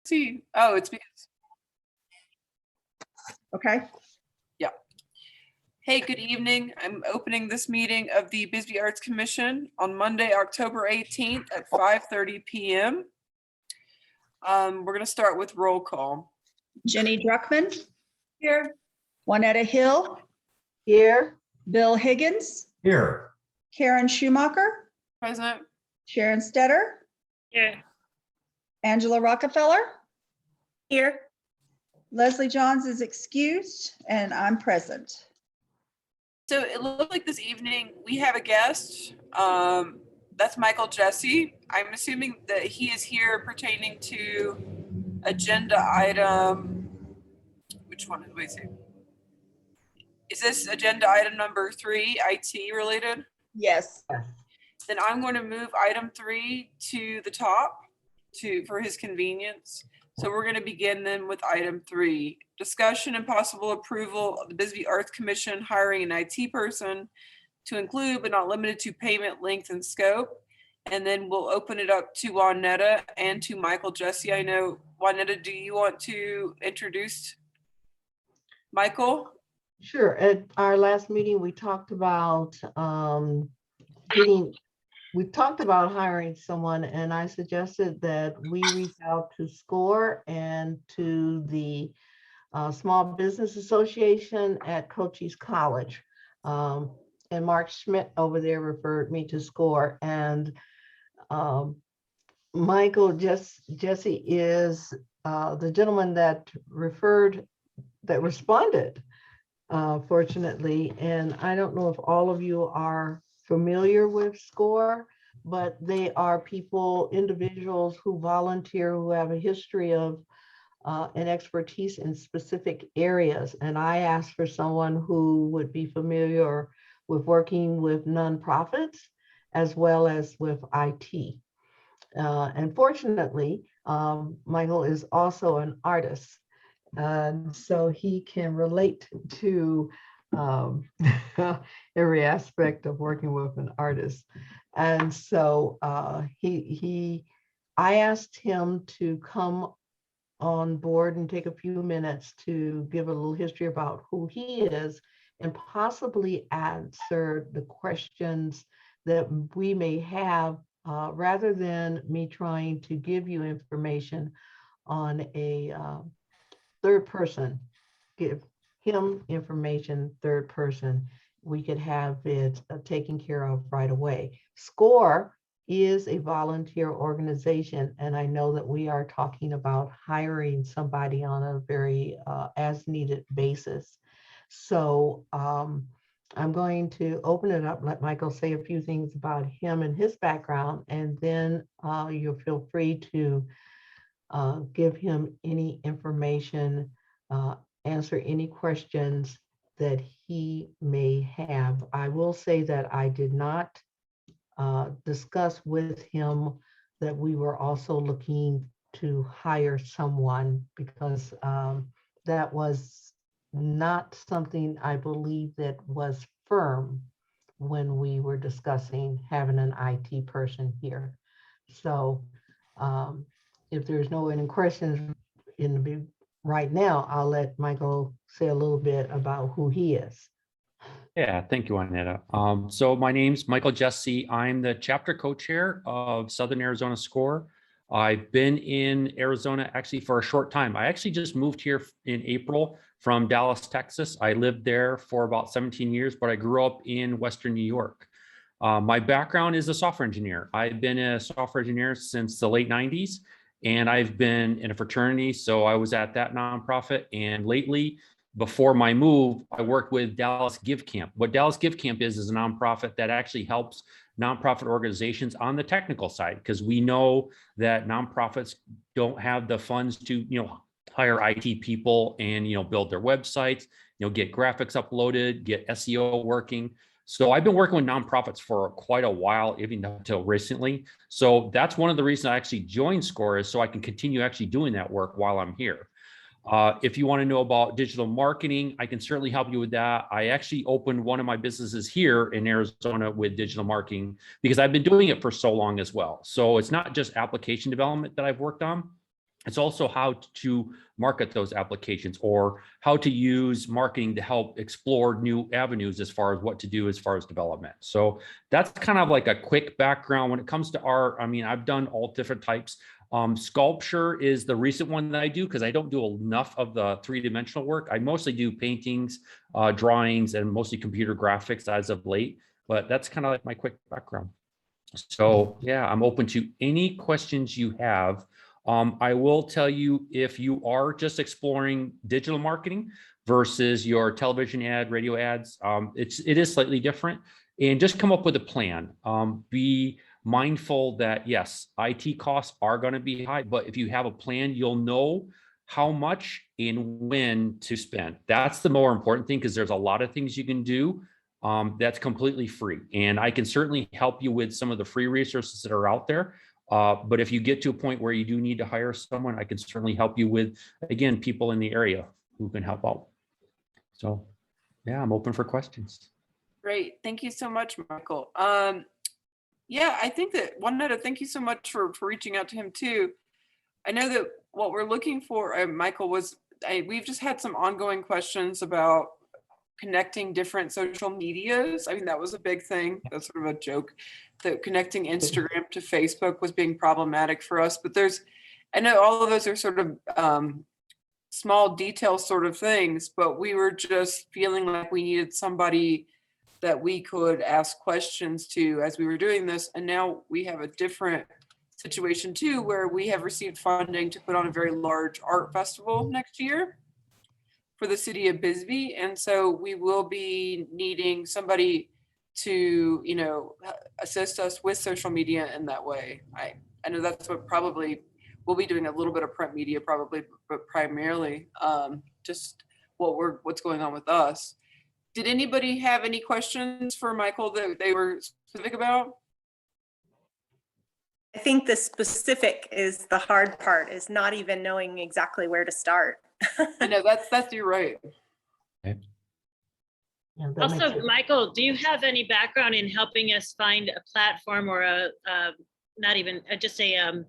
See, oh, it's because, Okay, yeah. Hey, good evening. I'm opening this meeting of the Bisbee Arts Commission on Monday, October 18th at 5:30 PM. We're gonna start with roll call. Jenny Druckman, Here. Juanetta Hill, Here. Bill Higgins, Here. Karen Schumacher, Present. Sharon Stetter, Here. Angela Rockefeller, Here. Leslie Johns is excused, and I'm present. So it looks like this evening we have a guest. That's Michael Jesse. I'm assuming that he is here pertaining to agenda item. Which one did we see? Is this agenda item number 3, IT related? Yes. Then I'm going to move item 3 to the top for his convenience. So we're going to begin then with item 3, discussion and possible approval of the Bisbee Arts Commission hiring an IT person to include but not limited to payment length and scope. And then we'll open it up to Juanetta and to Michael Jesse. I know, Juanetta, do you want to introduce Michael? Sure. At our last meeting, we talked about hiring someone, and I suggested that we reach out to SCORE and to the Small Business Association at Cochise College. And Mark Schmidt over there referred me to SCORE, and Michael Jesse is the gentleman that responded, fortunately. And I don't know if all of you are familiar with SCORE, but they are individuals who volunteer, who have a history of and expertise in specific areas. And I asked for someone who would be familiar with working with nonprofits as well as with IT. And fortunately, Michael is also an artist. So he can relate to every aspect of working with an artist. And so I asked him to come on board and take a few minutes to give a little history about who he is and possibly answer the questions that we may have, rather than me trying to give you information on a third person, give him information third person. We could have it taken care of right away. SCORE is a volunteer organization, and I know that we are talking about hiring somebody on a very as needed basis. So I'm going to open it up, let Michael say a few things about him and his background, and then you'll feel free to give him any information, answer any questions that he may have. I will say that I did not discuss with him that we were also looking to hire someone, because that was not something I believe that was firm when we were discussing having an IT person here. So if there's no any questions right now, I'll let Michael say a little bit about who he is. Yeah, thank you, Juanetta. So my name's Michael Jesse. I'm the chapter co-chair of Southern Arizona SCORE. I've been in Arizona actually for a short time. I actually just moved here in April from Dallas, Texas. I lived there for about 17 years, but I grew up in Western New York. My background is a software engineer. I've been a software engineer since the late 90s, and I've been in a fraternity. So I was at that nonprofit, and lately, before my move, I worked with Dallas Give Camp. What Dallas Give Camp is a nonprofit that actually helps nonprofit organizations on the technical side, because we know that nonprofits don't have the funds to, hire IT people and, build their websites, get graphics uploaded, get SEO working. So I've been working with nonprofits for quite a while, even until recently. So that's one of the reasons I actually joined SCORE, is so I can continue actually doing that work while I'm here. If you want to know about digital marketing, I can certainly help you with that. I actually opened one of my businesses here in Arizona with digital marketing because I've been doing it for so long as well. So it's not just application development that I've worked on. It's also how to market those applications or how to use marketing to help explore new avenues as far as what to do as far as development. So that's kind of like a quick background. When it comes to art, I mean, I've done all different types. Sculpture is the recent one that I do because I don't do enough of the three-dimensional work. I mostly do paintings, drawings, and mostly computer graphics as of late. But that's kind of like my quick background. So yeah, I'm open to any questions you have. I will tell you, if you are just exploring digital marketing versus your television ad, radio ads, it is slightly different. And just come up with a plan. Be mindful that yes, IT costs are going to be high, but if you have a plan, you'll know how much and when to spend. That's the more important thing, because there's a lot of things you can do that's completely free. And I can certainly help you with some of the free resources that are out there. But if you get to a point where you do need to hire someone, I can certainly help you with, again, people in the area who can help out. So yeah, I'm open for questions. Great. Thank you so much, Michael. Yeah, I think that Juanetta, thank you so much for reaching out to him too. I know that what we're looking for, Michael, we've just had some ongoing questions about connecting different social medias. I mean, that was a big thing. That's sort of a joke that connecting Instagram to Facebook was being problematic for us. But I know all of those are sort of small detail sort of things, but we were just feeling like we needed somebody that we could ask questions to as we were doing this. And now we have a different situation too, where we have received funding to put on a very large art festival next year for the city of Bisbee. And so we will be needing somebody to, assist us with social media in that way. I know that's what probably we'll be doing, a little bit of print media probably, but primarily just what's going on with us. Did anybody have any questions for Michael that they were specific about? I think the specific is the hard part, is not even knowing exactly where to start. I know that's you're right. Yeah, that makes Also, sense. Michael, do you have any background in helping us find a platform or just a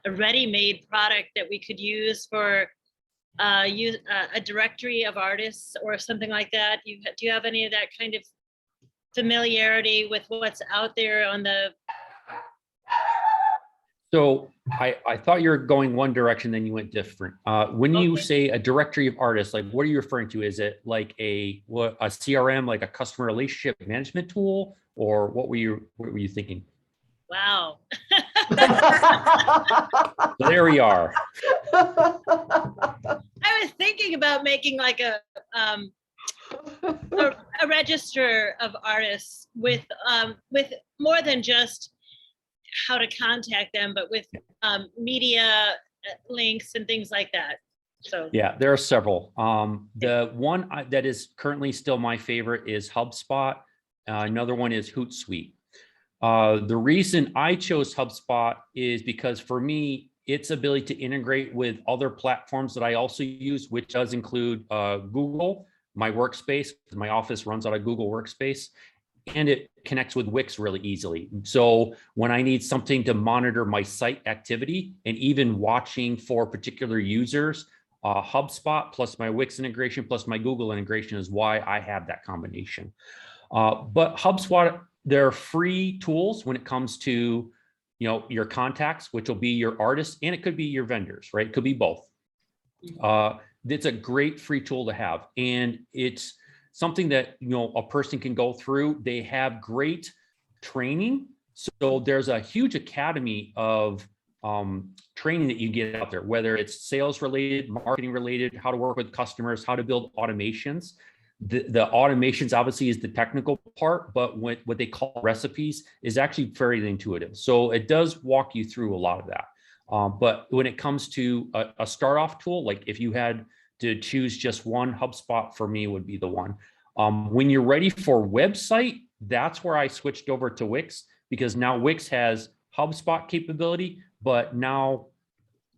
ready-made product that we could use for a directory of artists or something like that? Do you have any of that kind of familiarity with what's out there on the? So I thought you were going one direction, then you went different. When you Okay. say a directory of artists, like what are you referring to? Is it like a CRM, like a customer relationship management tool, or what were you thinking? Wow. So there we are. I was thinking about making like a register of artists with more than just how to contact them, but with media links and things like that. So Yeah, there are several. The one that is currently still my favorite is HubSpot. Another one is Hootsuite. The reason I chose HubSpot is because for me, its ability to integrate with other platforms that I also use, which does include Google, my workspace, my office runs out of Google Workspace, and it connects with Wix really easily. So when I need something to monitor my site activity and even watching for particular users, HubSpot plus my Wix integration plus my Google integration is why I have that combination. But HubSpot, they're free tools when it comes to your contacts, which will be your artists, and it could be your vendors, right? It could be both. It's a great free tool to have, and it's something that a person can go through. They have great training, so there's a huge academy of training that you get out there, whether it's sales related, marketing related, how to work with customers, how to build automations. The automations obviously is the technical part, but what they call recipes is actually very intuitive. So it does walk you through a lot of that. But when it comes to a start off tool, like if you had to choose just one, HubSpot for me would be the one. When you're ready for website, that's where I switched over to Wix, because now Wix has HubSpot capability, but now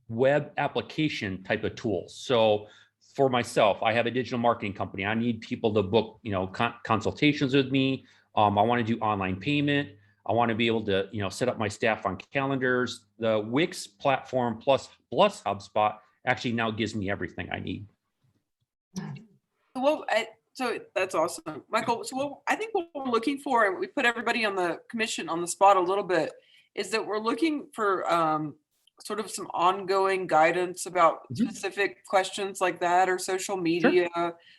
web application type of tools. So for myself, I have a digital marketing company. I need people to book, consultations with me. I want to do online payment. I want to be able to, set up my staff on calendars. The Wix platform plus HubSpot actually now gives me everything I need. So that's awesome, Michael. So I think what we're looking for, and we put everybody on the commission on the spot a little bit, is that we're looking for sort of some ongoing guidance about specific questions like that, or social media,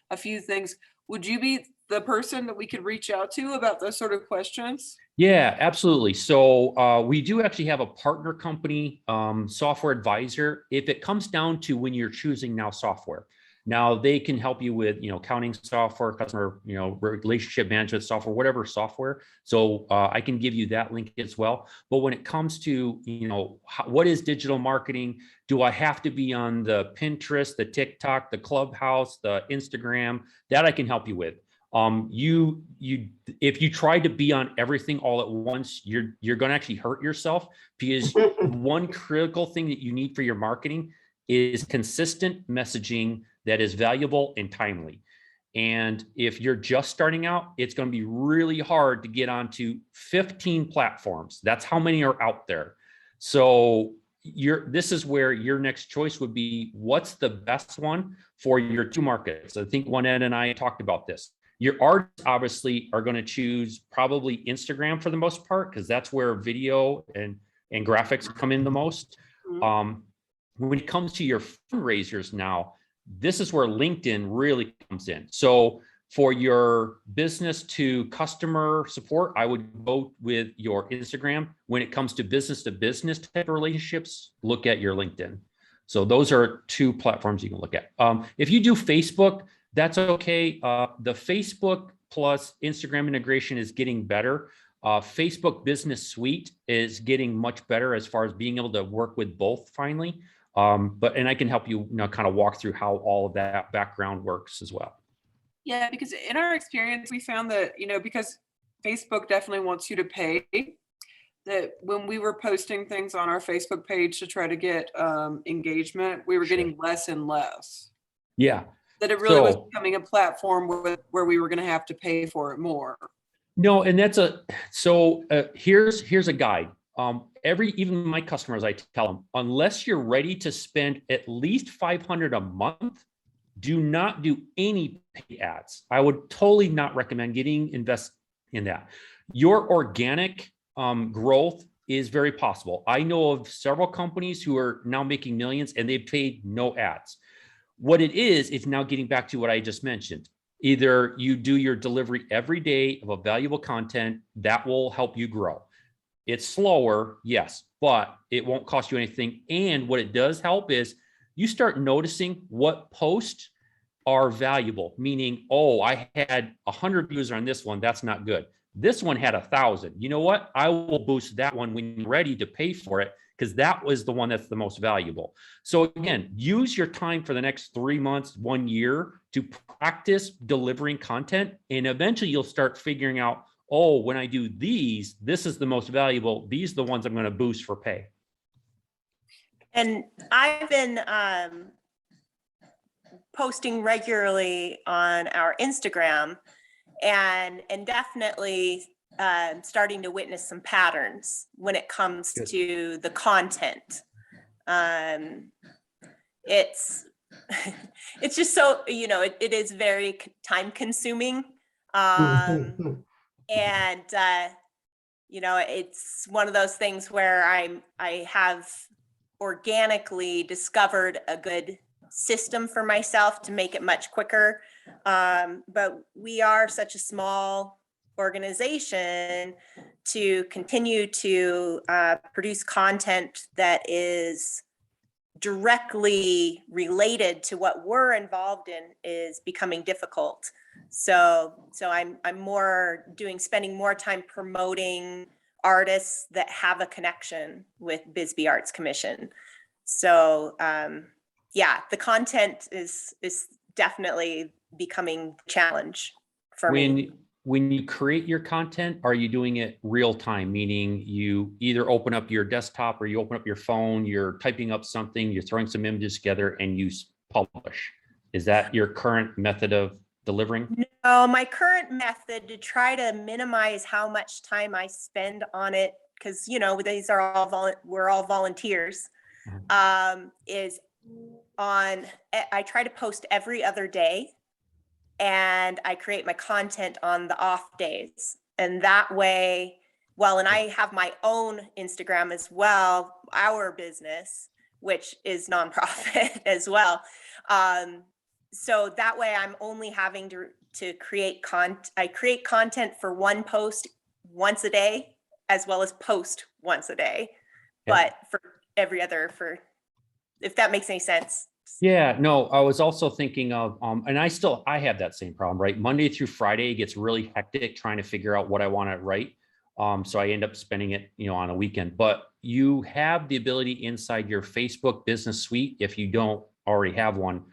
a few things. Would you be the person that we could reach out to about those sort of questions? Yeah, absolutely. So we do actually have a partner company, software advisor. If it comes down to when you're choosing now software, now they can help you with, accounting software, customer, relationship management software, whatever software. So I can give you that link as well. But when it comes to, what is digital marketing? Do I have to be on the Pinterest, the TikTok, the Clubhouse, the Instagram? That I can help you with. If you try to be on everything all at once, you're going to actually hurt yourself, because one critical thing that you need for your marketing is consistent messaging that is valuable and timely. And if you're just starting out, it's going to be really hard to get onto 15 platforms. That's how many are out there. So this is where your next choice would be, what's the best one for your two markets? I think Juanette and I talked about this. Your artists obviously are going to choose probably Instagram for the most part, because that's where video and graphics come in the most. When it comes to your fundraisers now, this is where LinkedIn really comes in. So for your business to customer support, I would go with your Instagram. When it comes to business type of relationships, look at your LinkedIn. So those are two platforms you can look at. If you do Facebook, that's okay. The Facebook plus Instagram integration is getting better. Facebook Business Suite is getting much better as far as being able to work with both finally. And I can help you, kind of walk through how all of that background works as well. Yeah, because in our experience, we found that, because Facebook definitely wants you to pay, that when we were posting things on our Facebook page to try to get engagement, we were getting less and less. Yeah. That it really was becoming a platform where we were going to have to pay for it more. No, and here's a guide. Even my customers, I tell them, unless you're ready to spend at least $500 a month, do not do any paid ads. I would totally not recommend invest in that. Your organic growth is very possible. I know of several companies who are now making millions and they've paid no ads. What it is, it's now getting back to what I just mentioned. Either you do your delivery every day of a valuable content that will help you grow. It's slower, yes, but it won't cost you anything. And what it does help is you start noticing what posts are valuable, meaning, I had 100 views on this one. That's not good. This one had 1,000. You know what? I will boost that one when you're ready to pay for it, because that was the one that's the most valuable. So again, use your time for the next 3 months, 1 year to practice delivering content. And eventually you'll start figuring out, when I do these, this is the most valuable. These are the ones I'm going to boost for pay. And I've been posting regularly on our Instagram and definitely starting to witness some patterns when it comes to the content. It's just so, it is very time consuming. And, it's one of those things where I have organically discovered a good system for myself to make it much quicker. But we are such a small organization to continue to produce content that is directly related to what we're involved in is becoming difficult. So I'm spending more time promoting artists that have a connection with Bisbee Arts Commission. So the content is definitely becoming a challenge for me. When you create your content, are you doing it real time? Meaning you either open up your desktop or you open up your phone, you're typing up something, you're throwing some images together and you publish. Is that your current method of delivering? No, my current method to try to minimize how much time I spend on it, because these are all we're all volunteers, is I try to post every other day, and I create my content on the off days. And that way, and I have my own Instagram as well, our business, which is nonprofit as well. So that way I'm only having to create I create content for one post once a day, as well as post once a day, but for every other, if that makes any sense. Yeah, no, I was also thinking of, and I have that same problem, right? Monday through Friday, it gets really hectic trying to figure out what I want to write. So I end up spending it, on a weekend, but you have the ability inside your Facebook business suite, if you don't already have one,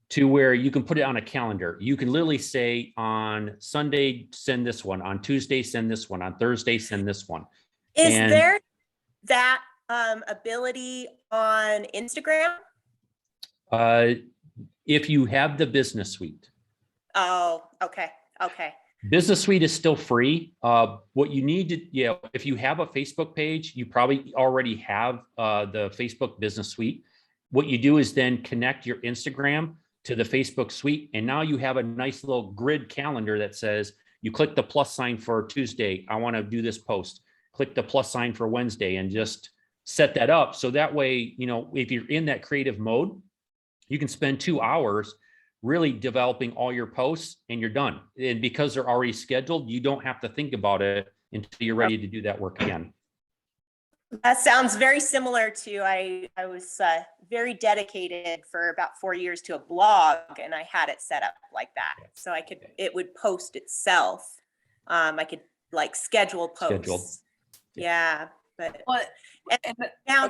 to where you can put it on a calendar. You can literally say on Sunday, send this one, on Tuesday, send this one, on Thursday, send this one. Is there that ability on Instagram? If you have the business suite. Oh, okay. Business suite is still free. What you need to, if you have a Facebook page, you probably already have the Facebook business suite. What you do is then connect your Instagram to the Facebook suite. And now you have a nice little grid calendar that says, you click the plus sign for Tuesday. I want to do this post. Click the plus sign for Wednesday and just set that up. So that way, if you're in that creative mode, you can spend 2 hours really developing all your posts and you're done. And because they're already scheduled, you don't have to think about it until you're ready to do that work again. That sounds very similar to, I was very dedicated for about 4 years to a blog, and I had it set up like that. So it would post itself. I could schedule posts. Yeah. But now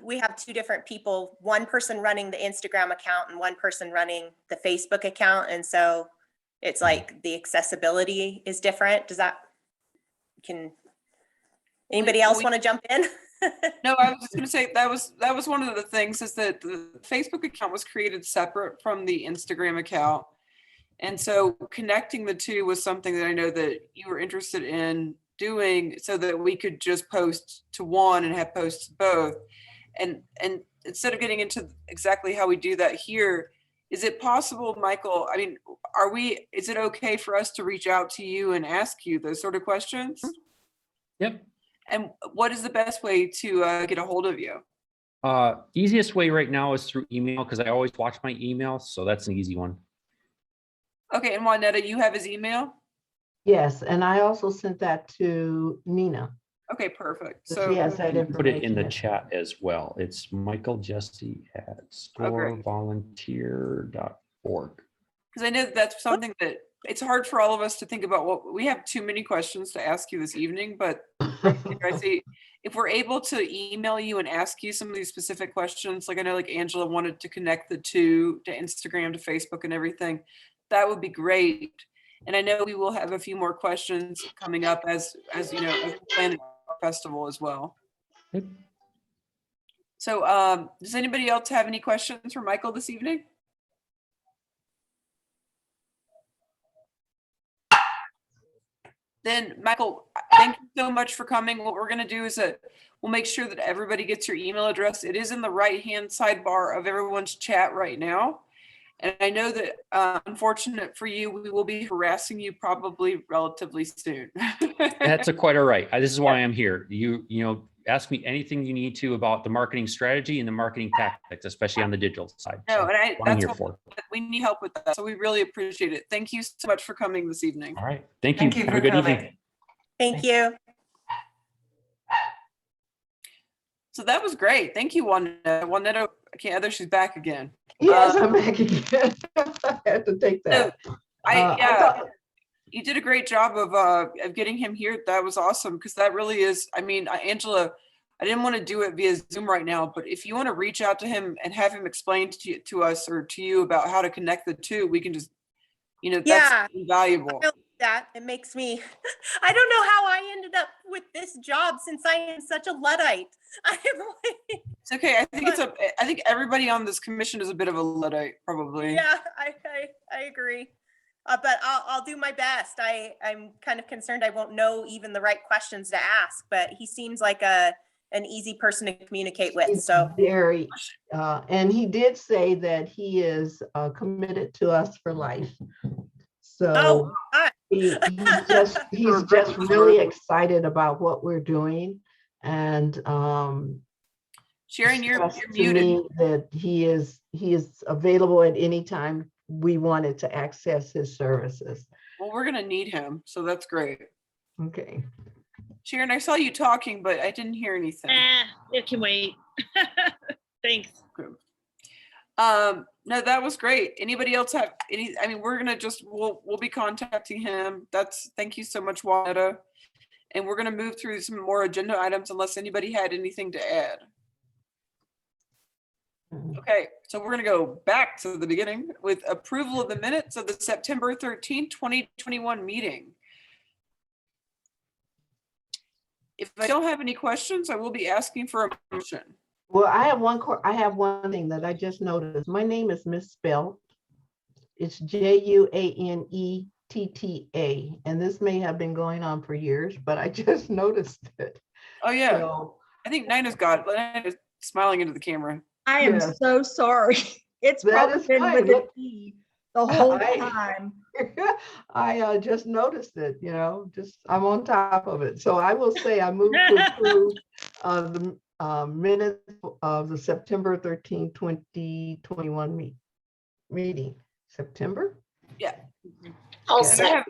we have two different people, one person running the Instagram account and one person running the Facebook account. And so it's like the accessibility is different. Anybody else want to jump in? No, I was just going to say that was one of the things, is that the Facebook account was created separate from the Instagram account. And so connecting the two was something that I know that you were interested in doing, so that we could just post to one and have posts to both. And instead of getting into exactly how we do that here, is it possible, Michael, I mean, is it okay for us to reach out to you and ask you those sort of questions? Yep. And what is the best way to get a hold of you? Easiest way right now is through email, because I always watch my email. So that's an easy one. Okay. And Juanetta, you have his email? Yes, and I also sent that to Nina. Okay, perfect. So she has that Put it in the information. chat as well. It's michaeljesse@scorevolunteer.org. Because I know that's something that it's hard for all of us to think about. We have too many questions to ask you this evening, but I see if we're able to email you and ask you some of these specific questions, like I know like Angela wanted to connect the two to Instagram, to Facebook and everything, that would be great. And I know we will have a few more questions coming up as we plan the festival as well. Yep. So does anybody else have any questions for Michael this evening? Then Michael, thank you so much for coming. What we're going to do is we'll make sure that everybody gets your email address. It is in the right-hand sidebar of everyone's chat right now. And I know that unfortunate for you, we will be harassing you probably relatively soon. That's quite all right. This is why I'm here. You ask me anything you need to about the marketing strategy and the marketing tactics, especially on the digital side. No, So and I'm here for. we need help with that. So we really appreciate it. Thank you so much for coming this evening. All right. Thank you. Have a good evening. Thank you. So that was great. Thank you, Juanetta. She's back again. Yes, I'm back again. I had to take that. You did a great job of getting him here. That was awesome, because that really is, I mean, Angela, I didn't want to do it via Zoom right now, but if you want to reach out to him and have him explain to us or to you about how to connect the two, we can just, that's invaluable. That it makes me, I don't know how I ended up with this job, since I am such a Luddite. It's okay. I think everybody on this commission is a bit of a Luddite, probably. Yeah, I agree. But I'll do my best. I'm kind of concerned I won't know even the right questions to ask, but he seems like an easy person to communicate with, He's so. very, and he did say that he is committed to us for life. So Oh, hi. he's just really excited about what we're doing, and Sharon, you're stressed to muted. me that he is available at any time we wanted to access his services. Well, we're gonna need him, so that's great. Okay. Sharon, I saw you talking, but I didn't hear anything. It can wait. Thanks. No, that was great. Anybody else have any, I mean, we're gonna just, we'll be contacting him. Thank you so much, Juanetta. And we're gonna move through some more agenda items unless anybody had anything to add. Okay, so we're gonna go back to the beginning with approval of the minutes of the September 13th, 2021 meeting. If I don't have any questions, I will be asking for a motion. Well, I have one thing that I just noticed. My name is misspelled. It's Juanetta, and this may have been going on for years, but I just noticed it. Oh, yeah. So, I think Nina's got it. Nina's smiling into the camera. I am Yes. so sorry. It's That probably is been fine. with Look, an E the whole I- time. I just noticed it, just I'm on top of it. So I will say I move to approve the minutes of the September 13, 2021 meeting. September? I'll Yeah. second.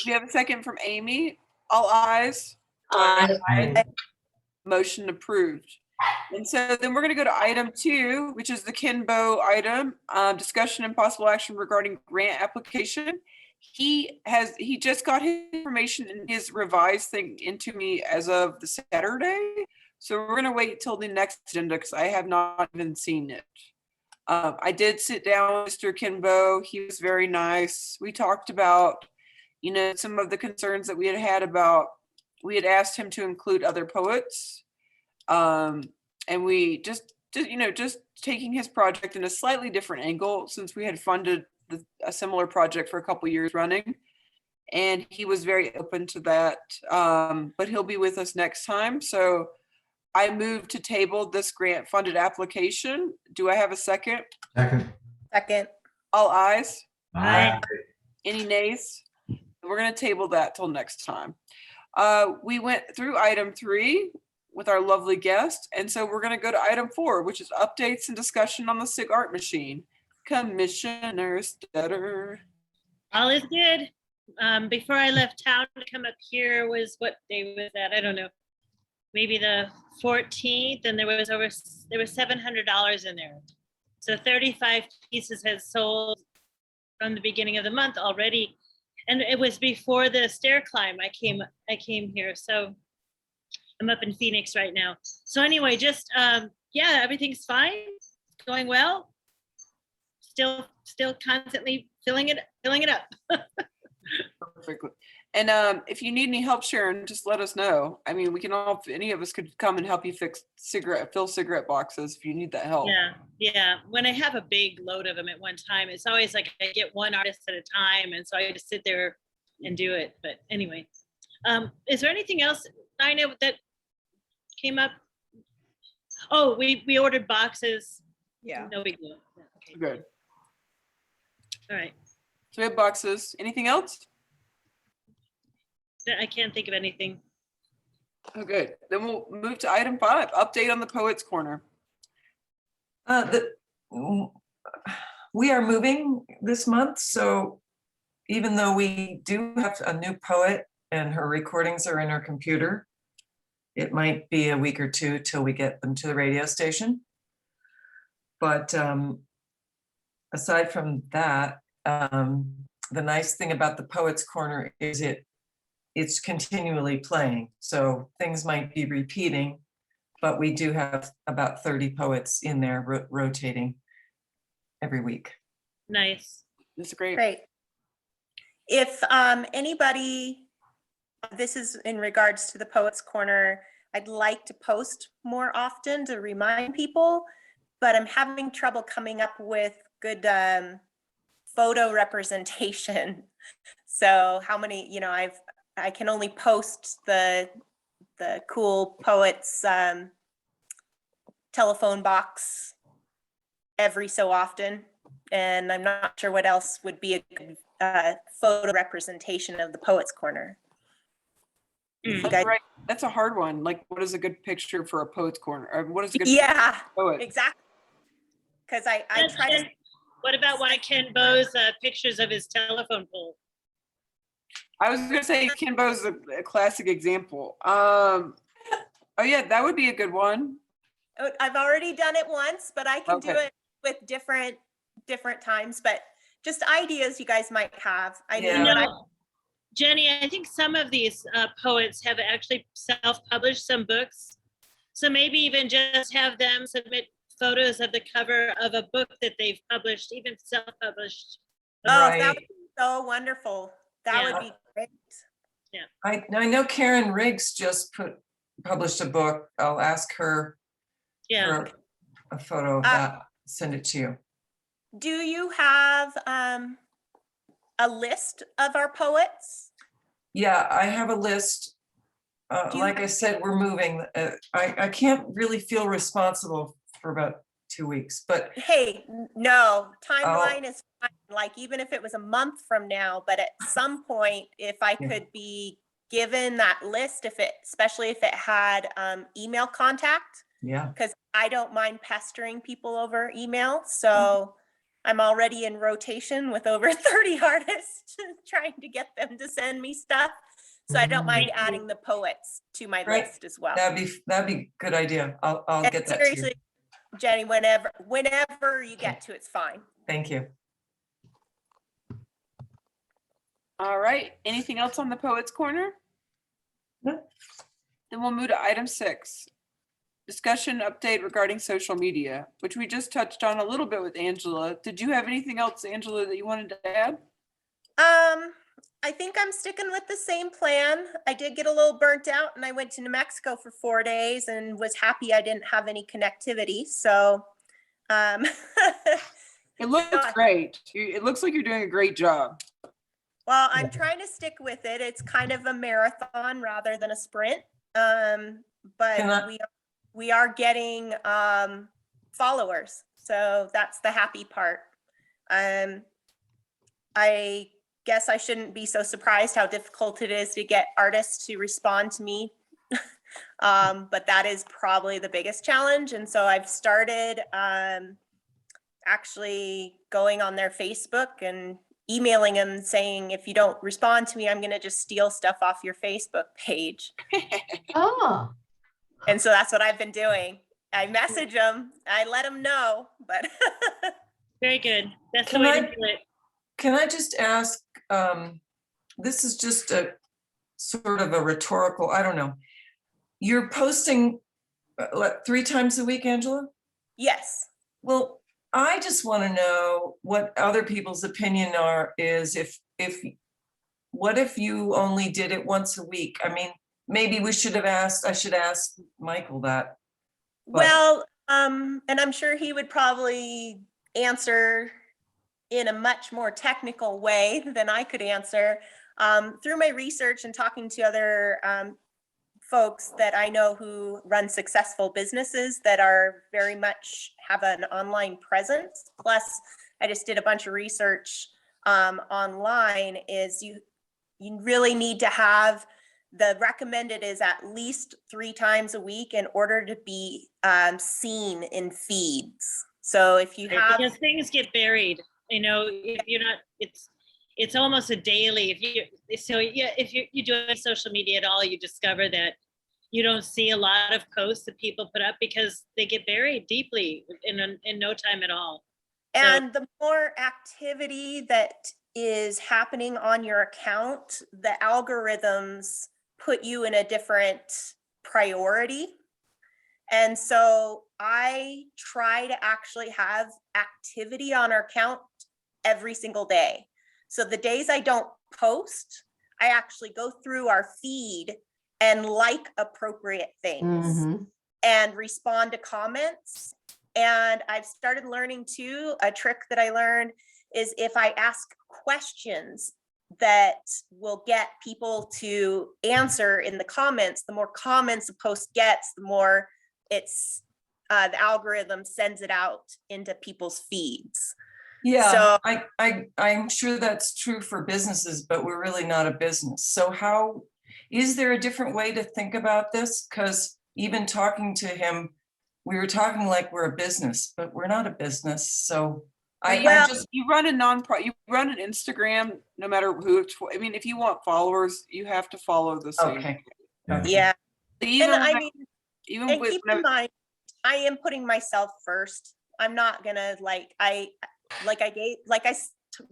We have a second from Amy. All ayes. Aye. Motion approved. And so then we're going to go to item 2, which is the Kenbo item, discussion and possible action regarding grant application. He just got his information in his revised thing into me as of the Saturday. So we're going to wait till the next agenda because I have not even seen it. I did sit down with Mr. Kenbo. He was very nice. We talked about, some of the concerns that we had about, we had asked him to include other poets. And we just taking his project in a slightly different angle since we had funded a similar project for a couple years running. And he was very open to that. But he'll be with us next time. So I moved to table this grant funded application. Do I have a second? Second. All ayes? Aye. Any nays? We're going to table that till next time. We went through item 3 with our lovely guest. And so we're going to go to item 4, which is updates and discussion on the SIG art machine. Commissioner Stetter. All is good. Before I left town to come up here was, what day was that? I don't know. Maybe the 14th, and there was $700 in there. So 35 pieces has sold from the beginning of the month already. And it was before the stair climb I came here. So I'm up in Phoenix right now. So anyway, just everything's fine. It's going well. Still constantly filling it up. Perfectly. And if you need any help, Sharon, just let us know. I mean, we can all, if any of us could come and help you fill cigarette boxes if you need that help. Yeah. When I have a big load of them at one time, it's always like I get one artist at a time, and so I just sit there and do it. But anyway, is there anything else, Nina, that came up? Oh, we ordered boxes. Yeah. No big deal. Okay. Good. All right. So we have boxes. Anything else? I can't think of anything. Oh, good. Then we'll move to item 5, update on the Poets Corner. We are moving this month, so even though we do have a new poet and her recordings are in our computer, it might be a week or two till we get them to the radio station. But aside from that, the nice thing about the Poets Corner is it's continually playing. So things might be repeating, but we do have about 30 poets in there rotating every week. Nice. That's great. Great. If anybody, this is in regards to the Poets Corner, I'd like to post more often to remind people, but I'm having trouble coming up with good photo representation. So how many, I can only post the cool poets telephone box every so often. And I'm not sure what else would be a good photo representation of the Poets Corner. If you That's guys- right. That's a hard one. Like, what is a good picture for a poet's corner? Or what is a good Yeah, poet? exactly. Because I Yes, try to, and what about one of Ken Bo's pictures of his telephone pole? I was gonna say Ken Bo's a classic example. Oh yeah, that would be a good one. I've already done it once, but I can do Okay. it with different times, but just ideas you guys might have. I Yeah. mean, You when know, Jenny, I think some of these poets have actually self-published some books. So maybe even just have them submit photos of the cover of a book that they've published, even self-published. that Right. would be so wonderful. That would Yeah. be great. I know Karen Riggs just published a book. I'll ask her Yeah, for a photo of that, send it to you. Do you have a list of our poets? Yeah, I have a list. Do you Like I have- said, we're moving. I can't really feel responsible for about 2 weeks, but Hey, no, timeline is fine. Like, even if it was a month from now, but at some point, if I Yeah. could be given that list, especially if it had email contact, yeah, because I don't mind pestering people over email. So I'm already in rotation with over 30 artists trying to get them to send me stuff. So I don't mind adding the poets to my Great. list as well. that'd be a good idea. I'll And get that to you. seriously, Jenny, whenever you get to, it's fine. Thank you. All right. Anything else on the poet's corner? No. Then we'll move to item 6. Discussion update regarding social media, which we just touched on a little bit with Angela. Did you have anything else, Angela, that you wanted to add? I think I'm sticking with the same plan. I did get a little burnt out and I went to New Mexico for 4 days and was happy I didn't have any connectivity. So, It looks great. It looks like you're doing a great job. well, I'm trying to stick with it. It's kind of a marathon rather than a sprint. But Can I- we are getting followers. So that's the happy part. I guess I shouldn't be so surprised how difficult it is to get artists to respond to me. But that is probably the biggest challenge. And so I've started actually going on their Facebook and emailing them saying, if you don't respond to me, I'm going to just steal stuff off your Facebook page. Ah, And so that's what I've been doing. I message them, I let them know, but very good. That's the Can way I- to do it. Can I just ask, this is just a sort of a rhetorical, I don't know. You're posting, 3 times a week, Angela? yes. Well, I just want to know what other people's opinion is what if you only did it once a week? I mean, maybe I should ask Michael that. But- Well, and I'm sure he would probably answer in a much more technical way than I could answer. Through my research and talking to other folks that I know who run successful businesses that are very much have an online presence. Plus, I just did a bunch of research online. Is you really need to have the recommended is at least 3 times a week in order to be seen in feeds. So if you Right, have because things get buried, if you're not, it's almost a daily, if you do any social media at all, you discover that you don't see a lot of posts that people put up because they get buried deeply in no time at all. And the more activity that is happening on your account, the algorithms put you in a different priority. And so I try to actually have activity on our account every single day. So the days I don't post, I actually go through our feed and like appropriate things mhm. and respond to comments. And I've started learning too, a trick that I learned is if I ask questions that will get people to answer in the comments. The more comments a post gets, the more it's the algorithm sends it out into people's feeds. Yeah, So- I'm sure that's true for businesses, but we're really not a business. So how, is there a different way to think about this? Because even talking to him, we were talking like we're a business, but we're not a business. So I Well, just, you run a non-profit, you run an Instagram, no matter who, I mean, if you want followers, you have to follow the same. okay. Yeah, Even and I when mean, even and with, keep in mind, I am putting myself first. I'm not gonna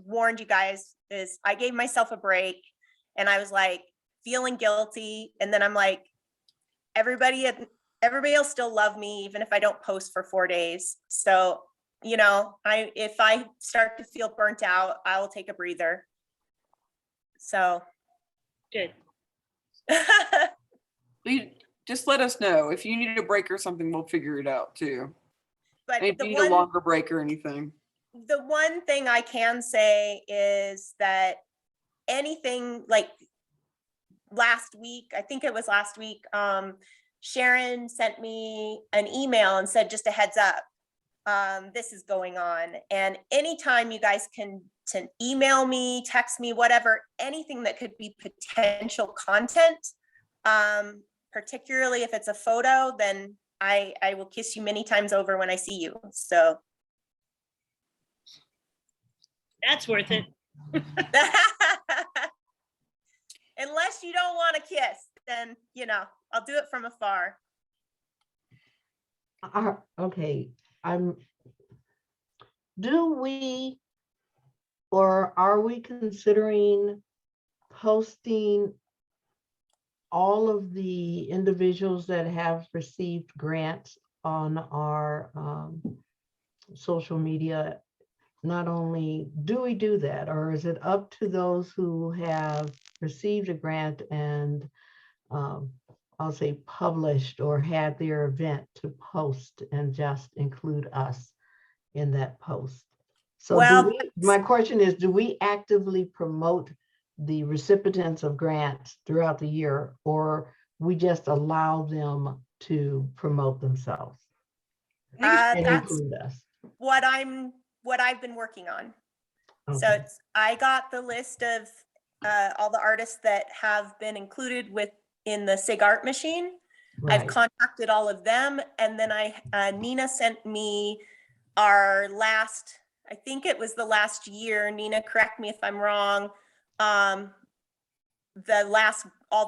warned you guys, is I gave myself a break and I was like feeling guilty. And then I'm like, everybody will still love me even if I don't post for 4 days. So, you know, if I start to feel burnt out, I will take a breather. So. Good. just let us know if you need a break or something, we'll figure it out too. But If you need a longer break or anything. the one thing I can say is that anything like last week, I think it was last week, Sharon sent me an email and said, just a heads up, this is going on. And anytime you guys can email me, text me, whatever, anything that could be potential content, particularly if it's a photo, then I will kiss you many times over when I see you. So. That's worth it. Unless you don't want to kiss, then, you know, I'll do it from afar. Okay, do we, or are we considering posting all of the individuals that have received grants on our social media? Not only do we do that, or is it up to those who have received a grant and I'll say published or had their event to post and just include us in that post? So Well, my question is, do we actively promote the recipients of grants throughout the year, or we just allow them to promote themselves and that's include us? what I've been working on. So Okay. I got the list of all the artists that have been included in the SIG Art Machine. I've Right. contacted all of them, and then Nina sent me our last, I think it was the last year. Nina, correct me if I'm wrong. All the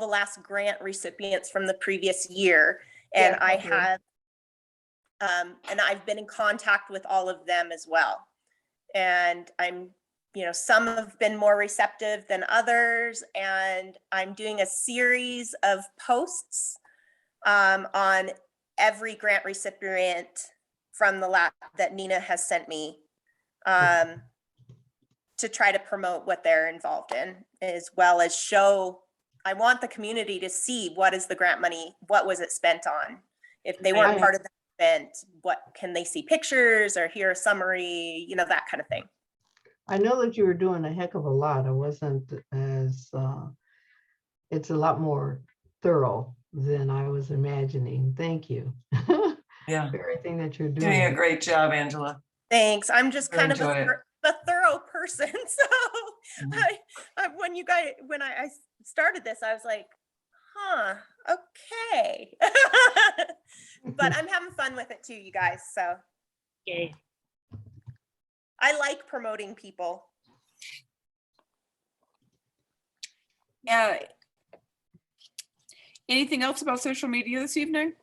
last grant recipients from the previous year, and Yeah, I okay. have, and I've been in contact with all of them as well. And I'm, you know, some have been more receptive than others, and I'm doing a series of posts on every grant recipient from the lab that Nina has sent me, to try to promote what they're involved in, as well as show, I want the community to see what is the grant money, what was it spent on? If they weren't Right. part of the event, what can they see pictures or hear a summary, you know, that kind of thing. I know that you were doing a heck of a lot. I wasn't as, it's a lot more thorough than I was imagining. Thank you. Yeah, For everything that you're doing a doing. great job, Angela. Thanks. I'm just I kind of enjoy it. a thorough person. So Mhm. when I started this, I was like, huh, okay. But I'm having fun with it too, you guys. So Yay. I like promoting people. Yeah. Anything else about social media this evening?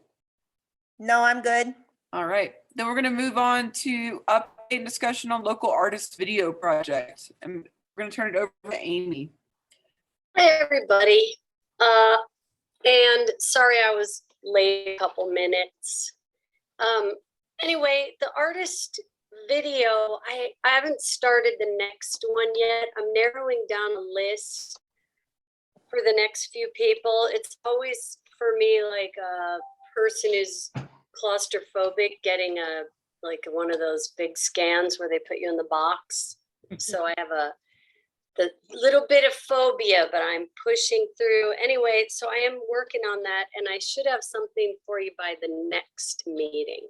No, I'm good. All right, then we're going to move on to update and discussion on local artist video project. And we're going to turn it over to Amy. Hi, everybody. And sorry I was late a couple minutes. Anyway, the artist video, I haven't started the next one yet. I'm narrowing down a list for the next few people. It's always for me like a person who's claustrophobic getting like one of those big scans where they put you in the box. So I have the little bit of phobia, but I'm pushing through. Anyway, so I am working on that, and I should have something for you by the next meeting.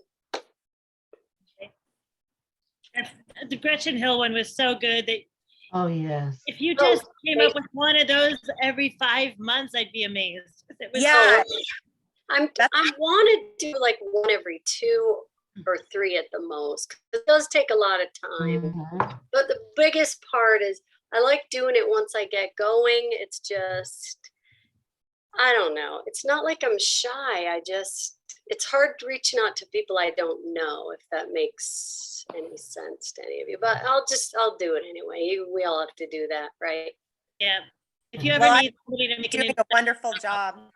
The Gretchen Hill one was so good that Oh, yes. if you Oh, just came up with one of those every 5 months, I'd be amazed. It was Yeah. I want to do like one every 2 or 3 at the most. 'Cause it does take a lot of time. Mhm. But the biggest part is I like doing it once I get going. It's just, I don't know. It's not like I'm shy. It's hard reaching out to people I don't know, if that makes any sense to any of you. But I'll do it anyway. We all have to do that, right? Yeah. If you ever Well, need somebody to make an Doing a wonderful job.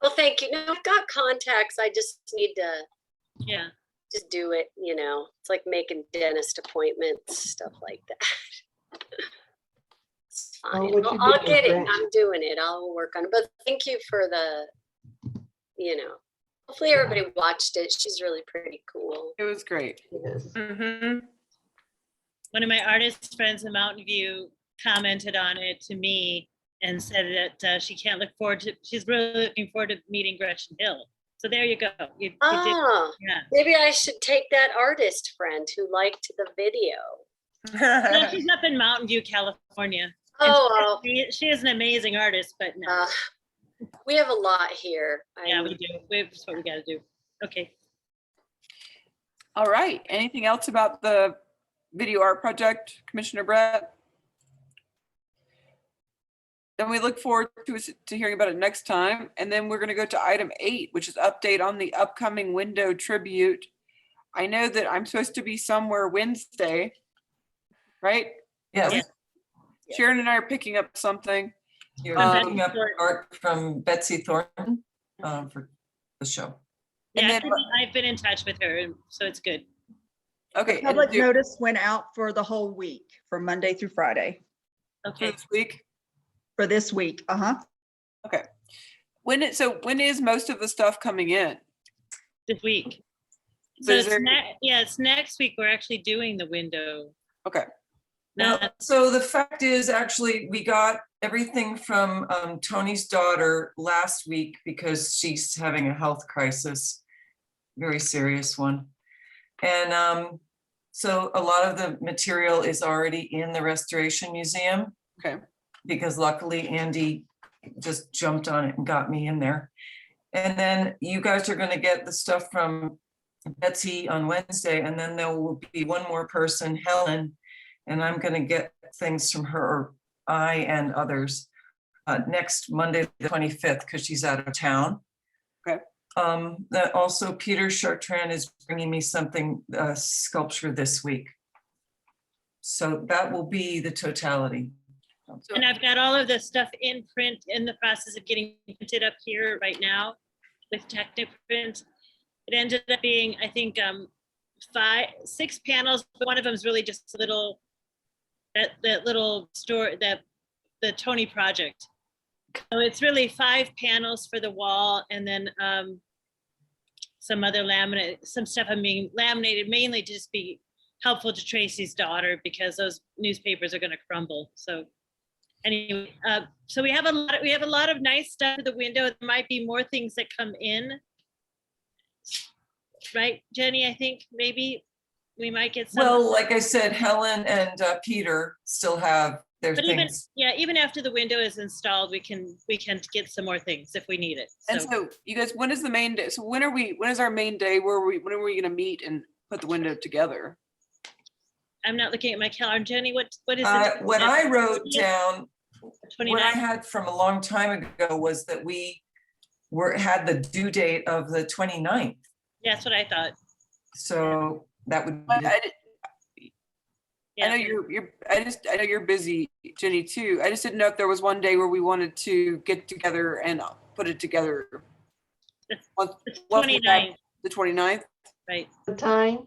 Well, thank you. No, I've got contacts. I just need to yeah. just do it, It's like making dentist appointments, stuff like that. It's Well, fine. what you I'll did get was it. great. I'm doing it. I'll work on it. But thank you for hopefully everybody watched it. She's really pretty cool. It was great. Yes. Mm-hmm. One of my artist friends in Mountain View commented on it to me and said that she's really looking forward to meeting Gretchen Hill. So there you go. You did, Ah, yeah. maybe I should take that artist friend who liked the video. Well, she's up in Mountain View, California. And Oh, she is an amazing artist, but no. we have a lot here. Yeah, we do. That's what we got to do. Okay. All right. Anything else about the video art project, Commissioner Brett? Then we look forward to hearing about it next time. And then we're going to go to item 8, which is update on the upcoming window tribute. I know that I'm supposed to be somewhere Wednesday, right? Yes, Yeah. Sharon and I are picking up something. you're Um, picking up art from Betsy Thornton for the show. And Yeah, then- I've been in touch with her, so it's good. Okay. and Public do- notice went out for the whole week, from Monday through Friday, for Okay. this week. for this week. Okay. When is most of the stuff coming in? This week. So So is there- it's next week. We're actually doing the window. Okay. Well, Not- so the fact is, actually, we got everything from Tony's daughter last week because she's having a health crisis, very serious one. And so a lot of the material is already in the Restoration Museum. Okay. Because luckily Andy just jumped on it and got me in there. And then you guys are gonna get the stuff from Betsy on Wednesday, and then there will be one more person, Helen, and I'm gonna get things from her, I and others, next Monday, the 25th, because she's out of town. Okay. That also Peter Chartrand is bringing me something, sculpture this week. So that will be the totality. And I've got all of the stuff in print, in the process of getting printed up here right now with Techniprint. It ended up being, I think, 6 panels, but one of them is really just a little, that little store, the Tony project. So it's really 5 panels for the wall, and then some other some stuff I'm being laminated, mainly to just be helpful to Tracy's daughter, because those newspapers are gonna crumble, so. Anyway, so we have a lot of nice stuff at the window. There might be more things that come in. Right, Jenny, I think maybe we might get some. Well, like I said, Helen and Peter still have their But even, things. yeah, even after the window is installed, we can get some more things if we need it. And So so you guys, when is the main day? So when is our main day when are we gonna meet and put the window together? I'm not looking at my calendar. Jenny, what is it? What I wrote down, what I 29? had from a long time ago was that we had the due date of the 29th. Yeah, that's what I thought. So that would I be, know Yeah, I know you're busy, Jenny, too. I just didn't know if there was one day where we wanted to get together and put it together. It's Once it's we have 29, The 29th? right? What time?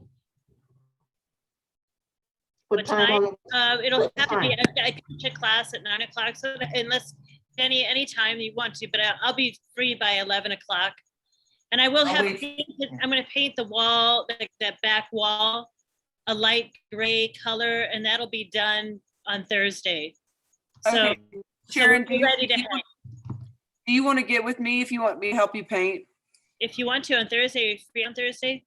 What What time? time? on It'll What have to be, time? I teach a class at 9 o'clock, so unless, Jenny, anytime you want to, but I'll be free by 11 o'clock. And I will I'll have, wait. I'm gonna paint the wall, that back wall. a light gray color, and that'll be done on Thursday. So, Okay. Sharon, we're ready to hang. do you want to get with me if you want me to help you paint? If you want to on Thursday, are you free on Thursday?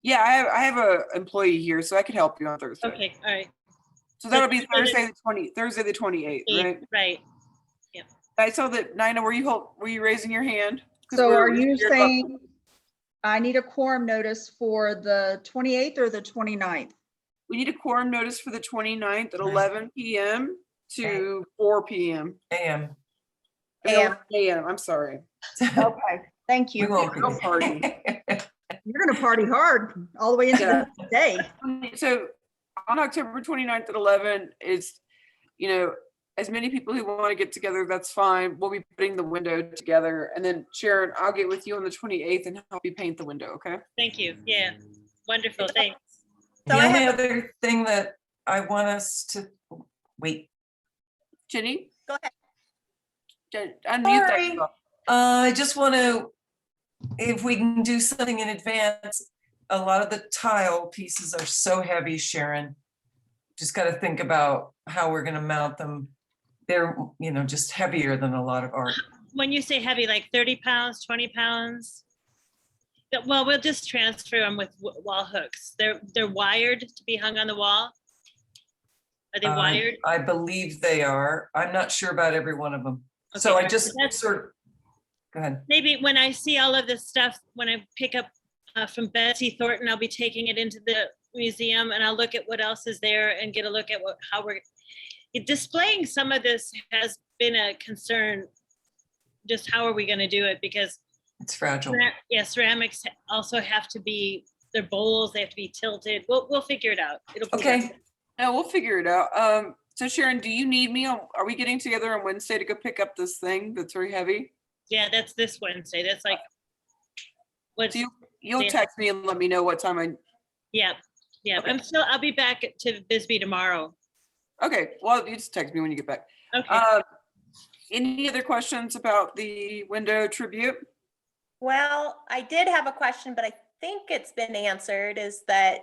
Yeah, I have a employee here, so I could help you on Thursday. Okay, all right. So that'll be Thursday Thursday the 28th, right? Right. I saw that, Nina, were you raising your hand? 'Cause So we're- are you we're about- saying I need a quorum notice for the 28th or the 29th? We need a quorum notice for the 29th at Right. 11 PM to 4 PM. AM. AM. AM, I'm sorry. Okay, thank We you. won't Don't party. be. You're gonna party hard all the way into Yeah. the day. So on October 29th at 11 is, as many people who want to get together, that's fine. We'll be putting the window together. And then Sharon, I'll get with you on the 28th and help you paint the window, okay? Thank you. Yeah. Wonderful. Thanks. The So I only have other thing that I want us to, wait, Jenny? Go ahead. Unmute Sorry. that. I just want to, if we can do something in advance, a lot of the tile pieces are so heavy, Sharon. Just got to think about how we're going to mount them. They're, just heavier than a lot of art. When you say heavy, like 30 pounds, 20 pounds? Well, we'll just transfer them with wall hooks. They're wired to be hung on the wall. Are they wired? I believe they are. I'm not sure about every one of them. So Okay, I just that's- sort of, go ahead. Maybe when I see all of this stuff, when I pick up from Betsy Thornton, I'll be taking it into the museum and I'll look at what else is there and get a look at how we're displaying some of this has been a concern. Just how are we going to do it? Because It's fragile. ceramics also have to be, their bowls, they have to be tilted. We'll figure it out. It'll be Okay. done. No, we'll figure it out. So Sharon, do you need me? Are we getting together on Wednesday to go pick up this thing that's very heavy? Yeah, that's this Wednesday. That's like, what's, So you'll Yeah. text me and let me know what time yeah. Okay. I'll be back to Bisbee tomorrow. Okay, well, you just text me when you get back. Okay. Any other questions about the window tribute? Well, I did have a question, but I think it's been answered, is that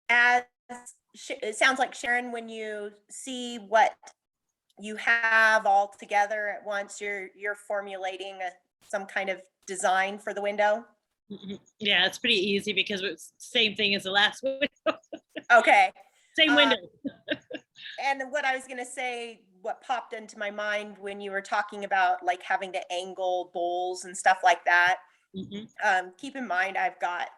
it sounds like, Sharon, when you see what you have all together at once, you're formulating some kind of design for the window? Mhm. Yeah, it's pretty easy because it's same thing as the last window. Okay. Same window. And what I was gonna say, what popped into my mind when you were talking about like having to angle bowls and stuff like that, Mhm. keep in mind, I've got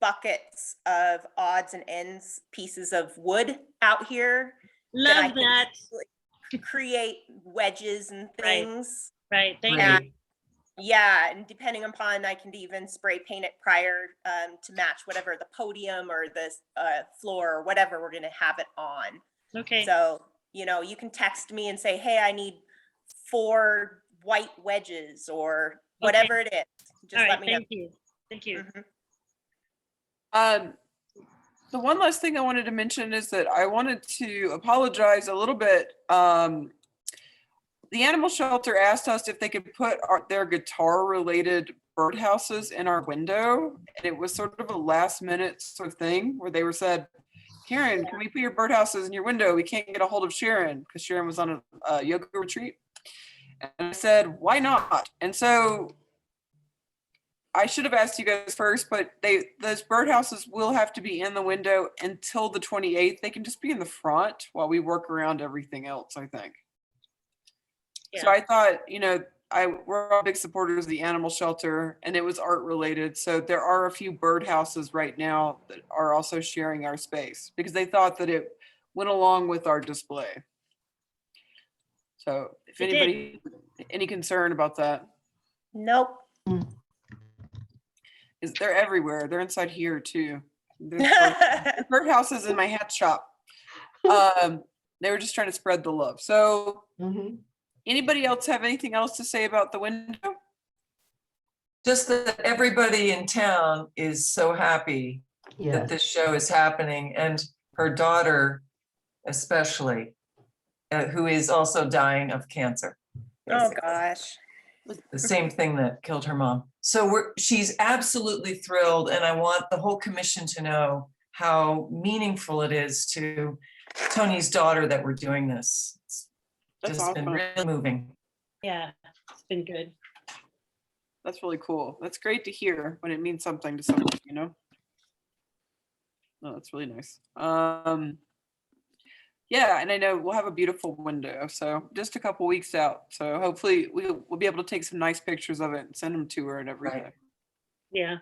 buckets of odds and ends pieces of wood out here. that I Love can that. create wedges and Right. things. Right, thank Great. you. Yeah, and depending upon, I can even spray paint it prior to match whatever the podium or the floor or whatever we're gonna have it on. Okay, So, you can text me and say, hey, I need 4 white wedges or whatever it is. all Just let right, me know. thank you. Thank you. Mhm. The one last thing I wanted to mention is that I wanted to apologize a little bit. The animal shelter asked us if they could put their guitar-related birdhouses in our window. And it was sort of a last-minute sort of thing where they said, Karen, can we put your birdhouses in your window? We can't get a hold of Sharon because Sharon was on a yoga retreat. And I said, why not? And so I should have asked you guys first, but those birdhouses will have to be in the window until the 28th. They can just be in the front while we work around everything else, I think. So Yeah. I thought, we're all big supporters of the animal shelter and it was art related. So there are a few birdhouses right now that are also sharing our space because they thought that it went along with our display. So if It did. anybody, any concern about that, Nope. is they're everywhere. They're inside here too. There's birdhouses in my hat shop. They were just trying to spread the love. So Mhm. anybody else have anything else to say about the window? Just that everybody in town is so happy that Yes. this show is happening, and her daughter especially, who is also dying of cancer. Oh, basically. gosh. the same thing that killed her mom. So she's absolutely thrilled, and I want the whole commission to know how meaningful it is to Tony's daughter that we're doing this. It's That's just been awesome. really moving. Yeah, it's been good. That's really cool. That's great to hear when it means something to someone, you know? No, that's really nice. Yeah, and I know we'll have a beautiful window, so just a couple weeks out. So hopefully we'll be able to take some nice pictures of it and send them to her and everything. Yeah.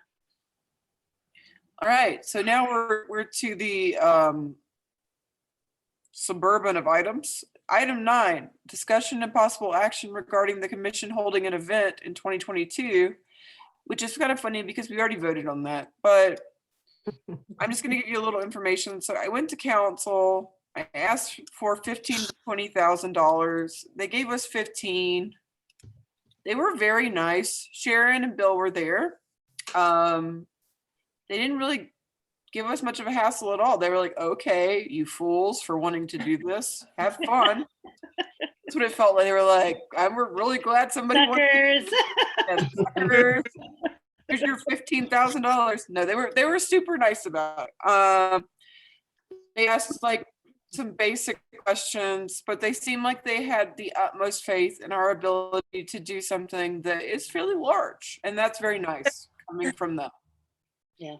All right, so now we're to the suburban of items. Item 9, discussion and possible action regarding the commission holding an event in 2022, which is kind of funny because we already voted on that, but I'm just going to give you a little information. So I went to council. I asked for $15,000 to $20,000. They gave us 15. They were very nice. Sharon and Bill were there. They didn't really give us much of a hassle at all. They were like, okay, you fools for wanting to do this. Have fun. That's what it felt like. They were like, we're really glad somebody Suckers. Suckers. Here's your $15,000. No, they were super nice about it. They asked like some basic questions, but they seemed like they had the utmost faith in our ability to do something that is fairly large, and that's very nice coming from them. Yeah.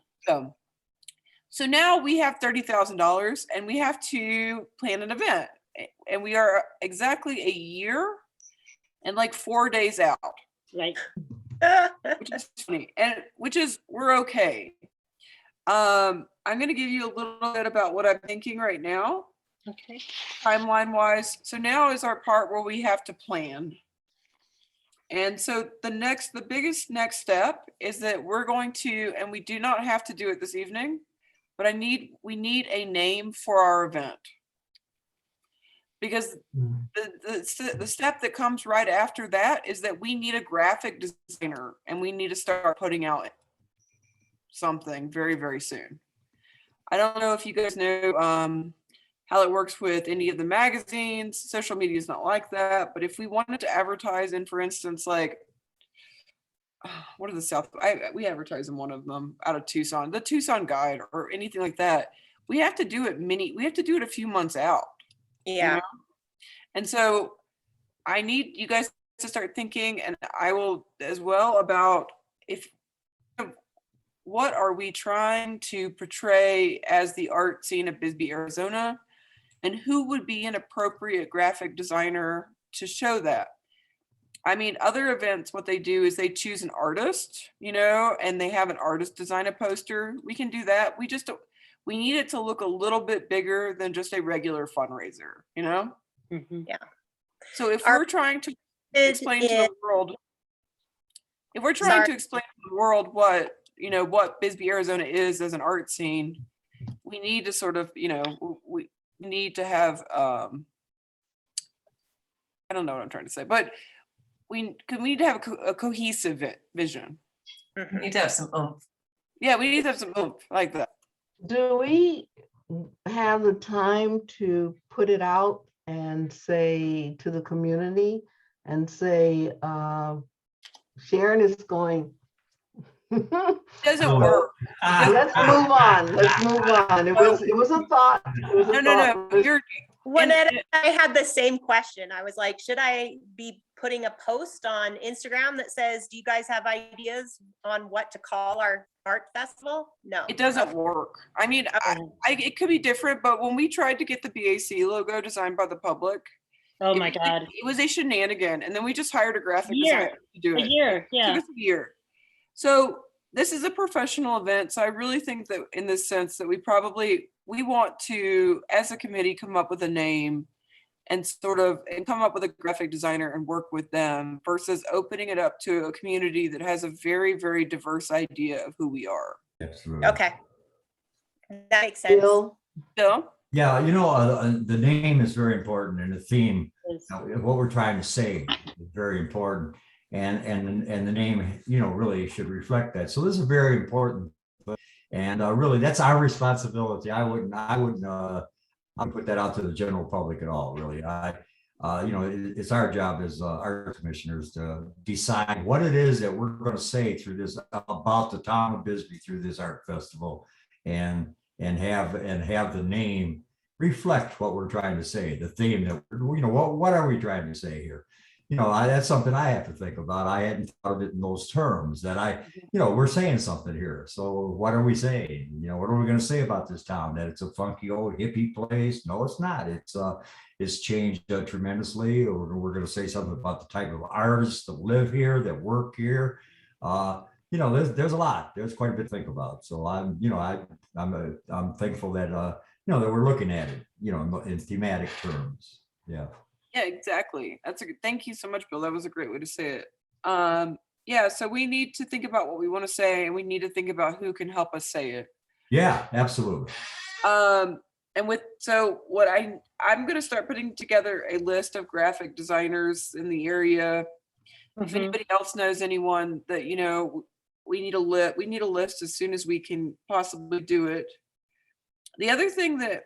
So now we have $30,000 and we have to plan an event, and we are exactly a year and like 4 days out. Right. Which is funny, and we're okay. I'm going to give you a little bit about what I'm thinking right now, Okay. timeline wise. So now is our part where we have to plan. And so the biggest next step is that we're going to, and we do not have to do it this evening, but we need a name for our event. Because the step that comes right after that is that we need a graphic designer, and we need to start putting out something very, very soon. I don't know if you guys know how it works with any of the magazines. Social media is not like that, but if we wanted to advertise in, for instance, like what are the we advertise in one of them out of Tucson, the Tucson Guide or anything like that. We have to do it a few months out. Yeah. You know? And so I need you guys to start thinking, and I will as well, about what are we trying to portray as the art scene of Bisbee, Arizona, and who would be an appropriate graphic designer to show that. I mean, other events, what they do is they choose an artist, and they have an artist design a poster. We can do that. We need it to look a little bit bigger than just a regular fundraiser, Mhm. Yeah. So if we're trying to explain to the world, what Bisbee, Arizona is as an art scene, we need to sort of, we need to have, I don't know what I'm trying to say, but we need to have a cohesive vision. We need to have some oomph. Yeah, we need to have some oomph like that. Do we have the time to put it out and say to the community and say, Sharon is going. It doesn't work. Let's move on. Let's move on. It was a thought. No. I had the same question. I was like, should I be putting a post on Instagram that says, do you guys have ideas on what to call our art festival? No. It doesn't work. I mean, it could be different, but when we tried to get the BAC logo designed by the public, Oh my God. it was a shenanigan. And then we just hired a graphic designer to do it. A year. It Yeah. took us a year. So this is a professional event. So I really think that in this sense that we want to, as a committee, come up with a name and come up with a graphic designer and work with them versus opening it up to a community that has a very, very diverse idea of who we are. Absolutely. Okay. That makes sense. Bill? Yeah, the name is very important, and the theme, what we're trying to say is very important. And the name, really should reflect that. So this is very important. And really, that's our responsibility. I wouldn't put that out to the general public at all, really. It's our job as art commissioners to decide what it is that we're going to say through this about the town of Bisbee through this art festival, and have the name reflect what we're trying to say, the theme that what are we trying to say here? That's something I have to think about. I hadn't thought of it in those terms that we're saying something here. So what are we saying? What are we going to say about this town? That it's a funky old hippie place? No, it's not. It's changed tremendously. Or we're going to say something about the type of artists that live here, that work here. There's a lot. There's quite a bit to think about. So I'm thankful that that we're looking at it, in thematic terms. Yeah. Yeah, exactly. Thank you so much, Bill. That was a great way to say it. Yeah, so we need to think about what we want to say, and we need to think about who can help us say it. Yeah, absolutely. I'm going to start putting together a list of graphic designers in the area. If anybody else knows anyone that, we need a list as soon as we can possibly do it. The other thing that,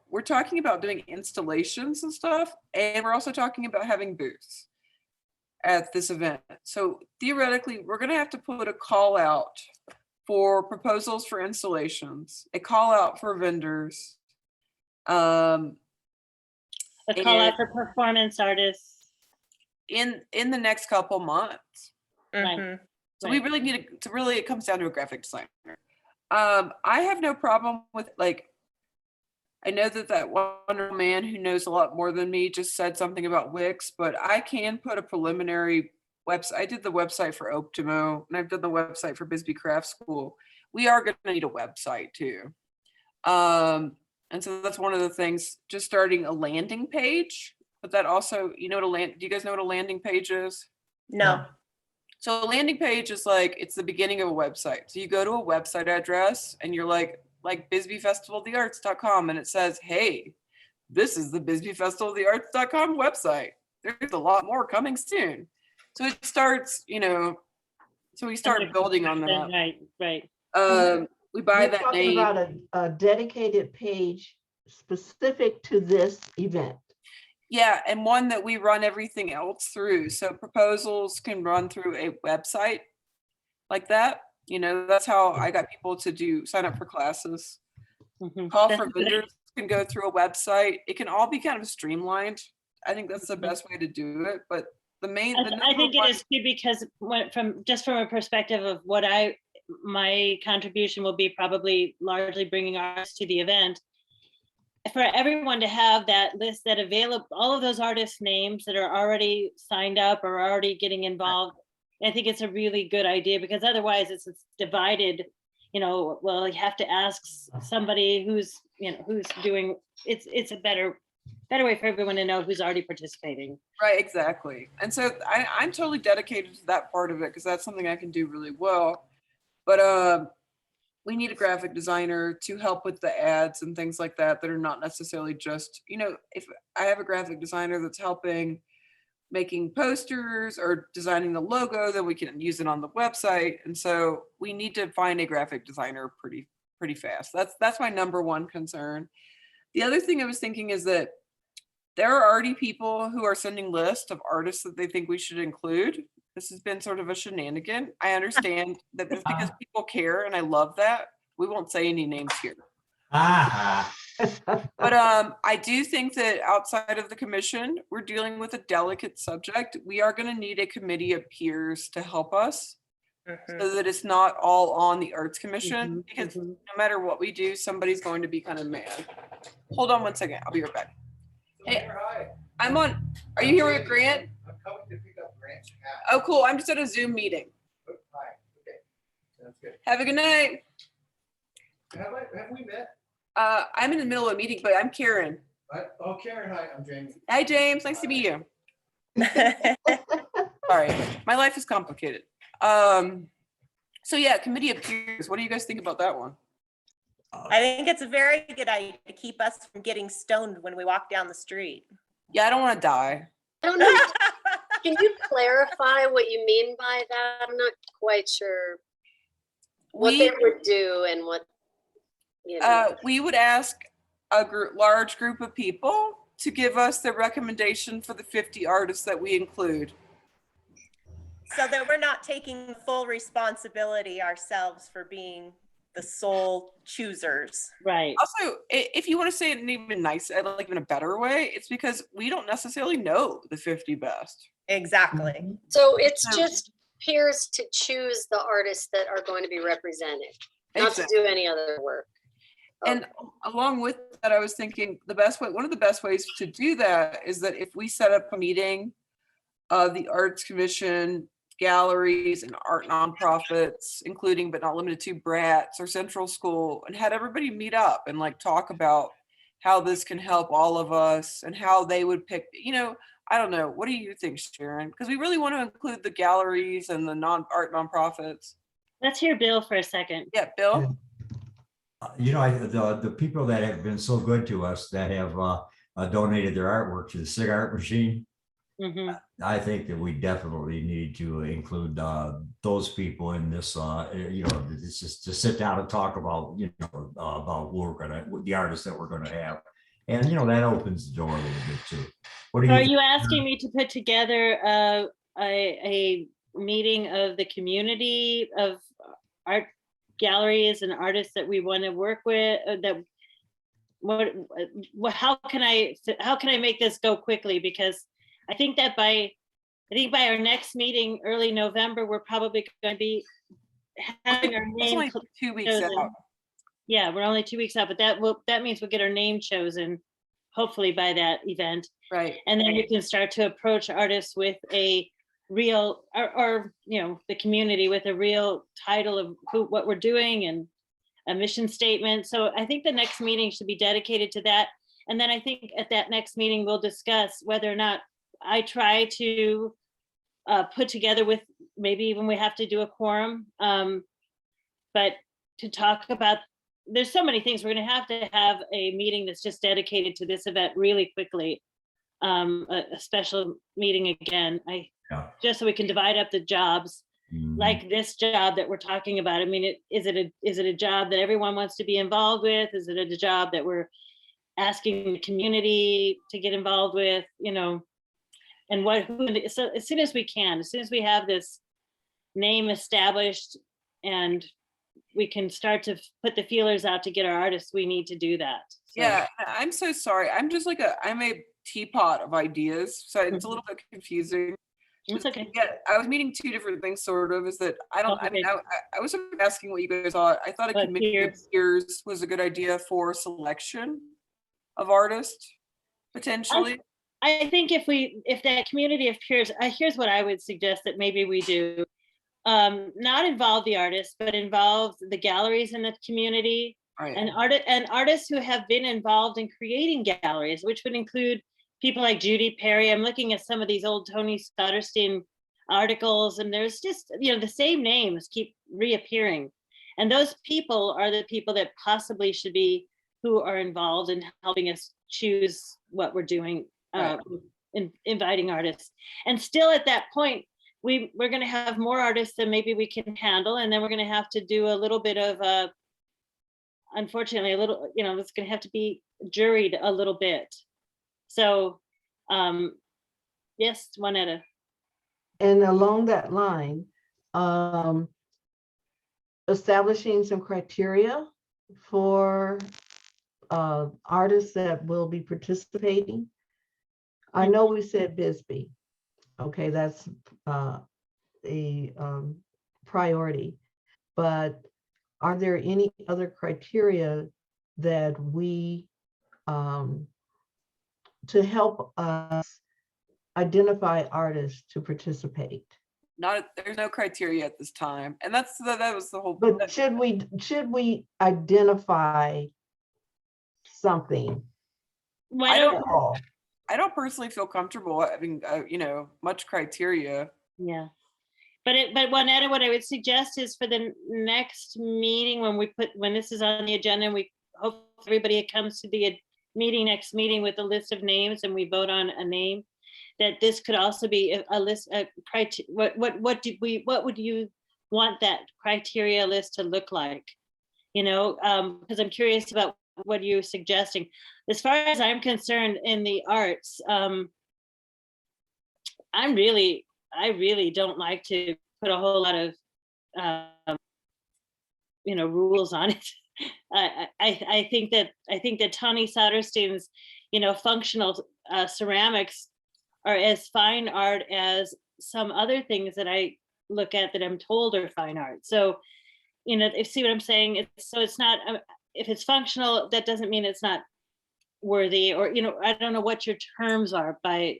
we're talking about doing installations and stuff, and we're also talking about having booths at this event. So theoretically, we're going to have to put a call out for proposals for installations, a call out for vendors. A call out for performance artists. In the next couple months. Right. So we really need it comes down to a graphic designer. I have no problem with, I know that wonderful man who knows a lot more than me just said something about Wix, but I can put a preliminary website. I did the website for Optimo, and I've done the website for Bisbee Craft School. We are going to need a website too. And so that's one of the things, just starting a landing page, but that also, do you guys know what a landing page is? No. So a landing page is it's the beginning of a website. So you go to a website address and you're like BisbeeFestivalOfTheArts.com, and it says, hey, this is the BisbeeFestivalOfTheArts.com website. There's a lot more coming soon. So it starts, so we start building on that. Right. We buy You're that talking name. about a dedicated page specific to this event. Yeah, and one that we run everything else through. So proposals can run through a website like that. That's how I got people to sign up for classes. Call for vendors can go through a website. It can all be kind of streamlined. I think that's the best way to do it. But I think it is too, because from a perspective of my contribution will be probably largely bringing artists to the event. For everyone to have that list that available, all of those artists' names that are already signed up or already getting involved, I think it's a really good idea, because otherwise it's divided. Well, you have to ask somebody who's doing. It's a better way for everyone to know who's already participating. Right, exactly. And so I'm totally dedicated to that part of it, because that's something I can do really well. But we need a graphic designer to help with the ads and things like that are not necessarily just, if I have a graphic designer that's helping making posters or designing the logo, then we can use it on the website. And so we need to find a graphic designer pretty fast. That's my number one concern. The other thing I was thinking is that there are already people who are sending lists of artists that they think we should include. This has been sort of a shenanigan. I understand that it's because people care, and I love that. We won't say any names here. But I do think that outside of the commission, we're dealing with a delicate subject. We are going to need a committee of peers to help us, so that it's not all on the Arts Commission, because no matter what we do, somebody's going to be kind of mad. Hold on one second. I'll be right back. Hey, I'm on. Are you here with Grant? I'm coming to pick up Grant's hat. Oh, cool. I'm just at a Zoom meeting. Hi. Okay. Sounds good. Have a good night. Have we met? I'm in the middle of a meeting, but I'm Karen. Oh, Karen, hi. I'm Jamie. Hi, James. Nice to meet you. Sorry, my life is complicated. So yeah, committee of peers. What do you guys think about that one? I think it's a very good idea to keep us from getting stoned when we walk down the street. Yeah, I don't want to die. I don't know. Can you clarify what you mean by that? I'm not quite sure what they would do and what, we would ask a large group of people to give us the recommendation for the 50 artists that we include. So that we're not taking full responsibility ourselves for being the sole choosers. Right. Also, if you want to say it in even nicer, like in a better way, it's because we don't necessarily know the 50 best. Exactly. So it's So- just peers to choose the artists that are going to be represented, not to Exactly. do any other work. And along with that, I was thinking one of the best ways to do that is that if we set up a meeting of the Arts Commission, galleries, and art nonprofits, including but not limited to Bratz or Central School, and had everybody meet up and like talk about how this can help all of us and how they would pick, I don't know. What do you think, Sharon? Because we really want to include the galleries and the art nonprofits. Let's hear Bill for a second. Yeah, Bill? The people that have been so good to us that have donated their artwork to the SIG Art Machine, Mhm. I think that we definitely need to include those people in this. It's just to sit down and talk about about the artists that we're gonna have, and that opens the door a little bit too. What do So you? are think? you asking me to put together a meeting of the community of art galleries and artists that we want to work with? How can I make this go quickly? Because I think by our next meeting, early November, we're probably going to be having our It's name only 2 weeks chosen. out. Yeah, we're only 2 weeks out, but that means we'll get our name chosen, hopefully by that event. Right. And then we can start to approach artists with a real, or the community with a real title of what we're doing and a mission statement. So I think the next meeting should be dedicated to that. And then I think at that next meeting, we'll discuss whether or not I try to put together with, maybe even we have to do a quorum, but to talk about, there's so many things. We're going to have a meeting that's just dedicated to this event really quickly. A special meeting again, just so we can divide up the jobs, like this job that we're talking about. I mean, is it a job that everyone wants to be involved with? Is it a job that we're asking the community to get involved with? And so as soon as we have this name established and we can start to put the feelers out to get our artists, we need to do that. So. Yeah, I'm so sorry. I'm just I'm a teapot of ideas, so it's a little bit confusing. It's okay. Yeah, I was meaning two different things, sort of. Is that I don't. I mean, I was sort of asking what you guys thought. I thought a committee of peers was a good idea for selection of artists, potentially. I think if that community of peers, here's what I would suggest that maybe we do. Not involve the artists, but involve the galleries in the community, right. and artists who have been involved in creating galleries, which would include people like Judy Perry. I'm looking at some of these old Tony Stutterstein articles, and there's just the same names keep reappearing, and those people are the people that possibly should be who are involved in helping us choose what we're doing, in inviting artists. And still at that point, we're going to have more artists than maybe we can handle, and then we're going to have to do a little bit of unfortunately a little, it's going to have to be juried a little bit. So yes, Juanetta. And along that line, establishing some criteria for artists that will be participating. I know we said Bisbee. Okay, that's a priority. But are there any other criteria that we, to help us identify artists to participate? There's no criteria at this time, and that was the whole. But should we identify something? I don't personally feel comfortable having much criteria. Yeah, but Juanetta, what I would suggest is for the next meeting, when this is on the agenda, and we hope everybody comes to the next meeting with a list of names and we vote on a name, that this could also be a list of criteria. What would you want that criteria list to look like? Because I'm curious about what you're suggesting. As far as I'm concerned in the arts, I really don't like to put a whole lot of, rules on it. I think that Tony Soderstein's, functional ceramics are as fine art as some other things that I look at that I'm told are fine art. So, if see what I'm saying? It's not, if it's functional, that doesn't mean it's not worthy, or, I don't know what your terms are by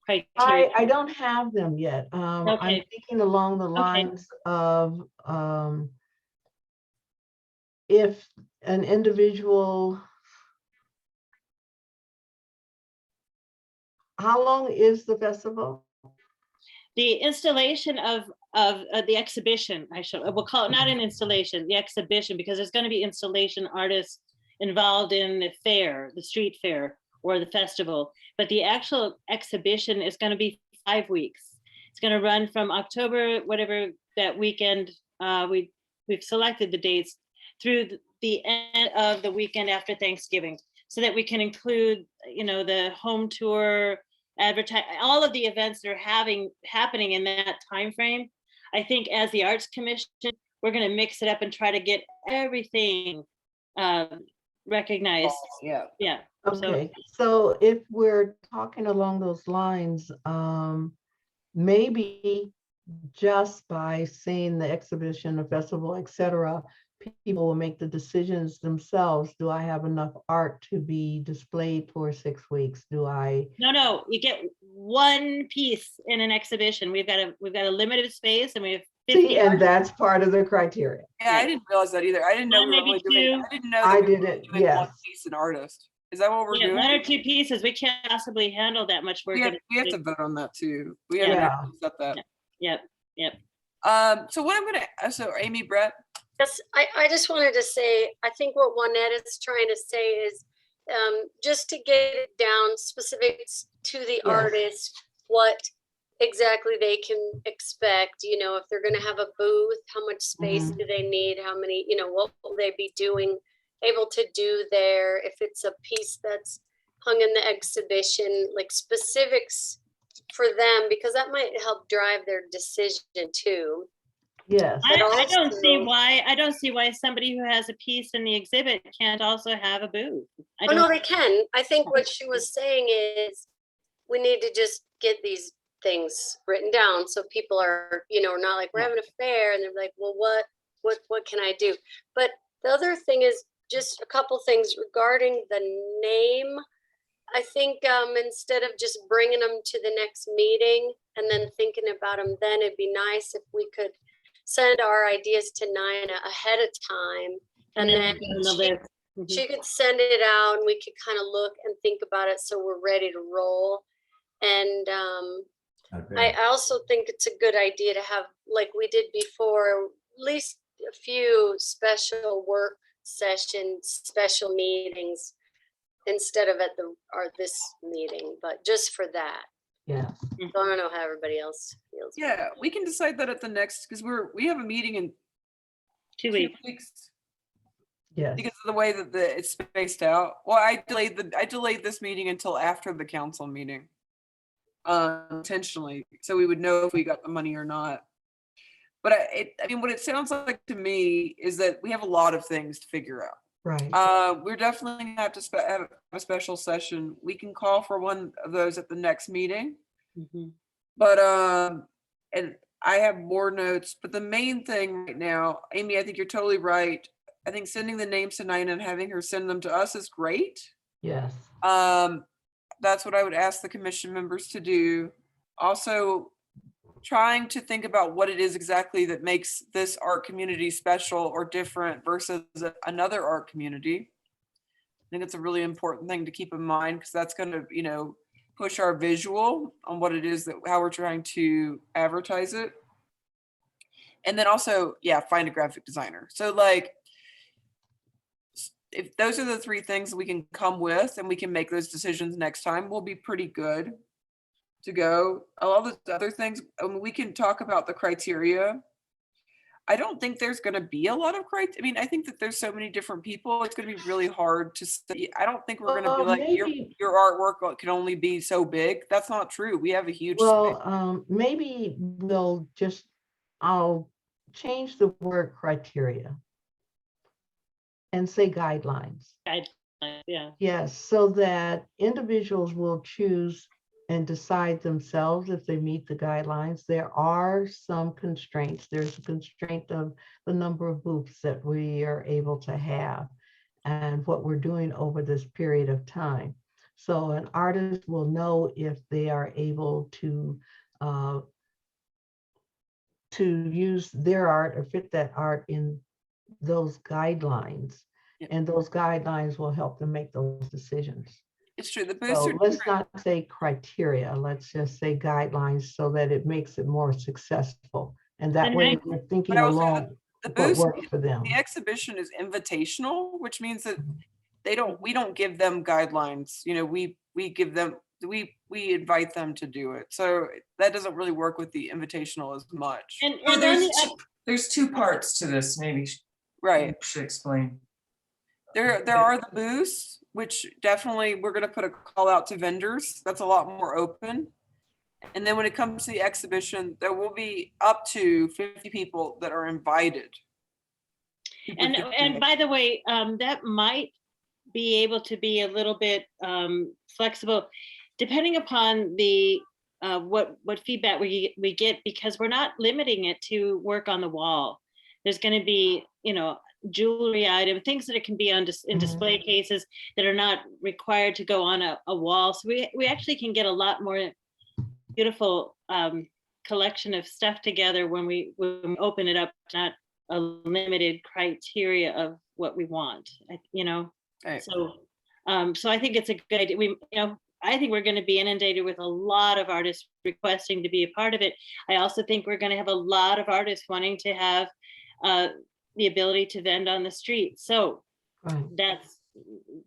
criteria. I don't have them yet. I'm Okay. thinking along the lines of if an individual, how long is the festival? The installation of the exhibition, we'll call it not an installation, the exhibition, because there's going to be installation artists involved in the fair, the street fair or the festival. But the actual exhibition is going to be 5 weeks. It's going to run from October, whatever that weekend, we've selected the dates, through the end of the weekend after Thanksgiving, so that we can include, the home tour, advertise, all of the events that are happening in that time frame. I think as the Arts Commission, we're going to mix it up and try to get everything recognized. Yeah. Okay, so if we're talking along those lines, maybe just by seeing the exhibition, the festival, etc., people will make the decisions themselves. Do I have enough art to be displayed for 6 weeks? No, you get one piece in an exhibition. We've got a limited space, and we have 50 See, and that's part of the criteria. Yeah, I didn't realize that either. I didn't know One, we were maybe only doing, two. I didn't know I that we were didn't, doing yes. one piece an artist. Is that what we're Yeah, doing? 1 or 2 pieces. We can't possibly handle that much work. We have to vote on that too. We Yeah. haven't Yeah. actually set that. Yep. So what I'm gonna, so Amy, Brett, Yes, I just wanted to say, I think what Juanette is trying to say is just to get it down specifics to the artist, what exactly they can expect, if they're going to have a booth, how much space do they need, how many, what will they be able to do there, if it's a piece that's hung in the exhibition, like specifics for them, because that might help drive their decision too. Yes. I don't also- see why somebody who has a piece in the exhibit can't also have a booth. Oh, no, they can. I think what she was saying is we need to just get these things written down so people are, not like we're having a fair and they're like, well, what can I do? But the other thing is just a couple things regarding the name. I think instead of just bringing them to the next meeting and then thinking about them, then it'd be nice if we could send our ideas to Nina ahead of time, and then she could send it out and we could kind of look and think about it so we're ready to roll. And I also think it's a good idea to have, like we did before, at least a few special work sessions, special meetings, instead of at this meeting, but just for that. Yeah. So I don't know how everybody else feels. yeah, we can decide that at the next, because we have a meeting in 2 2 weeks. weeks Yes. because of the way that it's spaced out. Well, I delayed this meeting until after the council meeting, intentionally, so we would know if we got the money or not. But I mean, what it sounds like to me is that we have a lot of things to figure out. Right. We're definitely gonna have to have a special session. We can call for one of those at the next meeting. But and I have more notes, but the main thing right now, Amy, I think you're totally right. I think sending the names to Nina and having her send them to us is great. Yes. That's what I would ask the commission members to do. Also, trying to think about what it is exactly that makes this art community special or different versus another art community. I think it's a really important thing to keep in mind, because that's going to, push our visual on what it is how we're trying to advertise it. And then also, find a graphic designer. So like, if those are the 3 things we can come with and we can make those decisions next time, we'll be pretty good to go. All those other things, we can talk about the criteria. I don't think there's gonna be a lot of I mean, I think that there's so many different people, it's gonna be really hard to study. I don't think we're gonna be like, Maybe, your artwork can only be so big. That's not true. We have a huge space. well, maybe we'll just, I'll change the word criteria and say guidelines. Yeah. Yes, so that individuals will choose and decide themselves if they meet the guidelines. There are some constraints. There's a constraint of the number of booths that we are able to have and what we're doing over this period of time. So an artist will know if they are able to use their art or fit that art in those guidelines. Yep. And those guidelines will help them make those decisions. It's true. The booths So are let's not say criteria, let's just say guidelines so that it makes it more successful. And that And way I- we're thinking But I was saying along the what booths, works for them. the exhibition is invitational, which means that we don't give them guidelines. You know, we give them, we invite them to do it. So that doesn't really work with the invitational as much. And, So and there's then two, there's two parts to this, maybe Right. you should explain. There are the booths, which definitely we're gonna put a call out to vendors. That's a lot more open. And then when it comes to the exhibition, there will be up to 50 people that are invited. and by the way, that might be able to be a little bit flexible, depending upon the what feedback we get, because we're not limiting it to work on the wall. There's going to be, you know, jewelry item, things that it can be on in display cases that are not required to go on a wall. So we actually can get a lot more beautiful collection of stuff together when we open it up, not a limited criteria of what we want, you know. Right. So so I think it's a good idea. I think we're going to be inundated with a lot of artists requesting to be a part of it. I also think we're going to have a lot of artists wanting to have the ability to vend on the street. So that's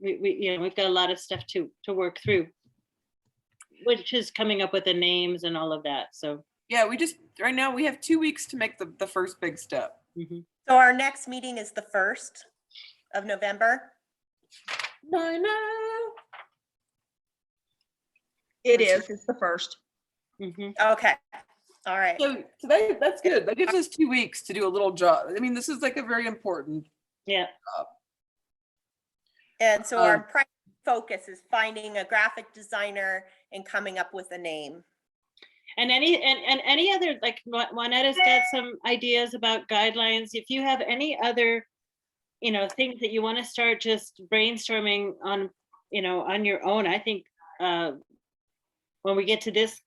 we've got a lot of stuff to work through, which is coming up with the names and all of that. So yeah, right now we have 2 weeks to make the first big step. So our next meeting is the 1st of November. No. It is, it's the first. Okay. All right. So that's good. That gives us 2 weeks to do a little job. I mean, this is like a very important. Yeah. And so our primary focus is finding a graphic designer and coming up with a name. And any other, like Juaneta's got some ideas about guidelines. If you have any other, you know, things that you want to start just brainstorming on, you know, on your own, I think when we get to this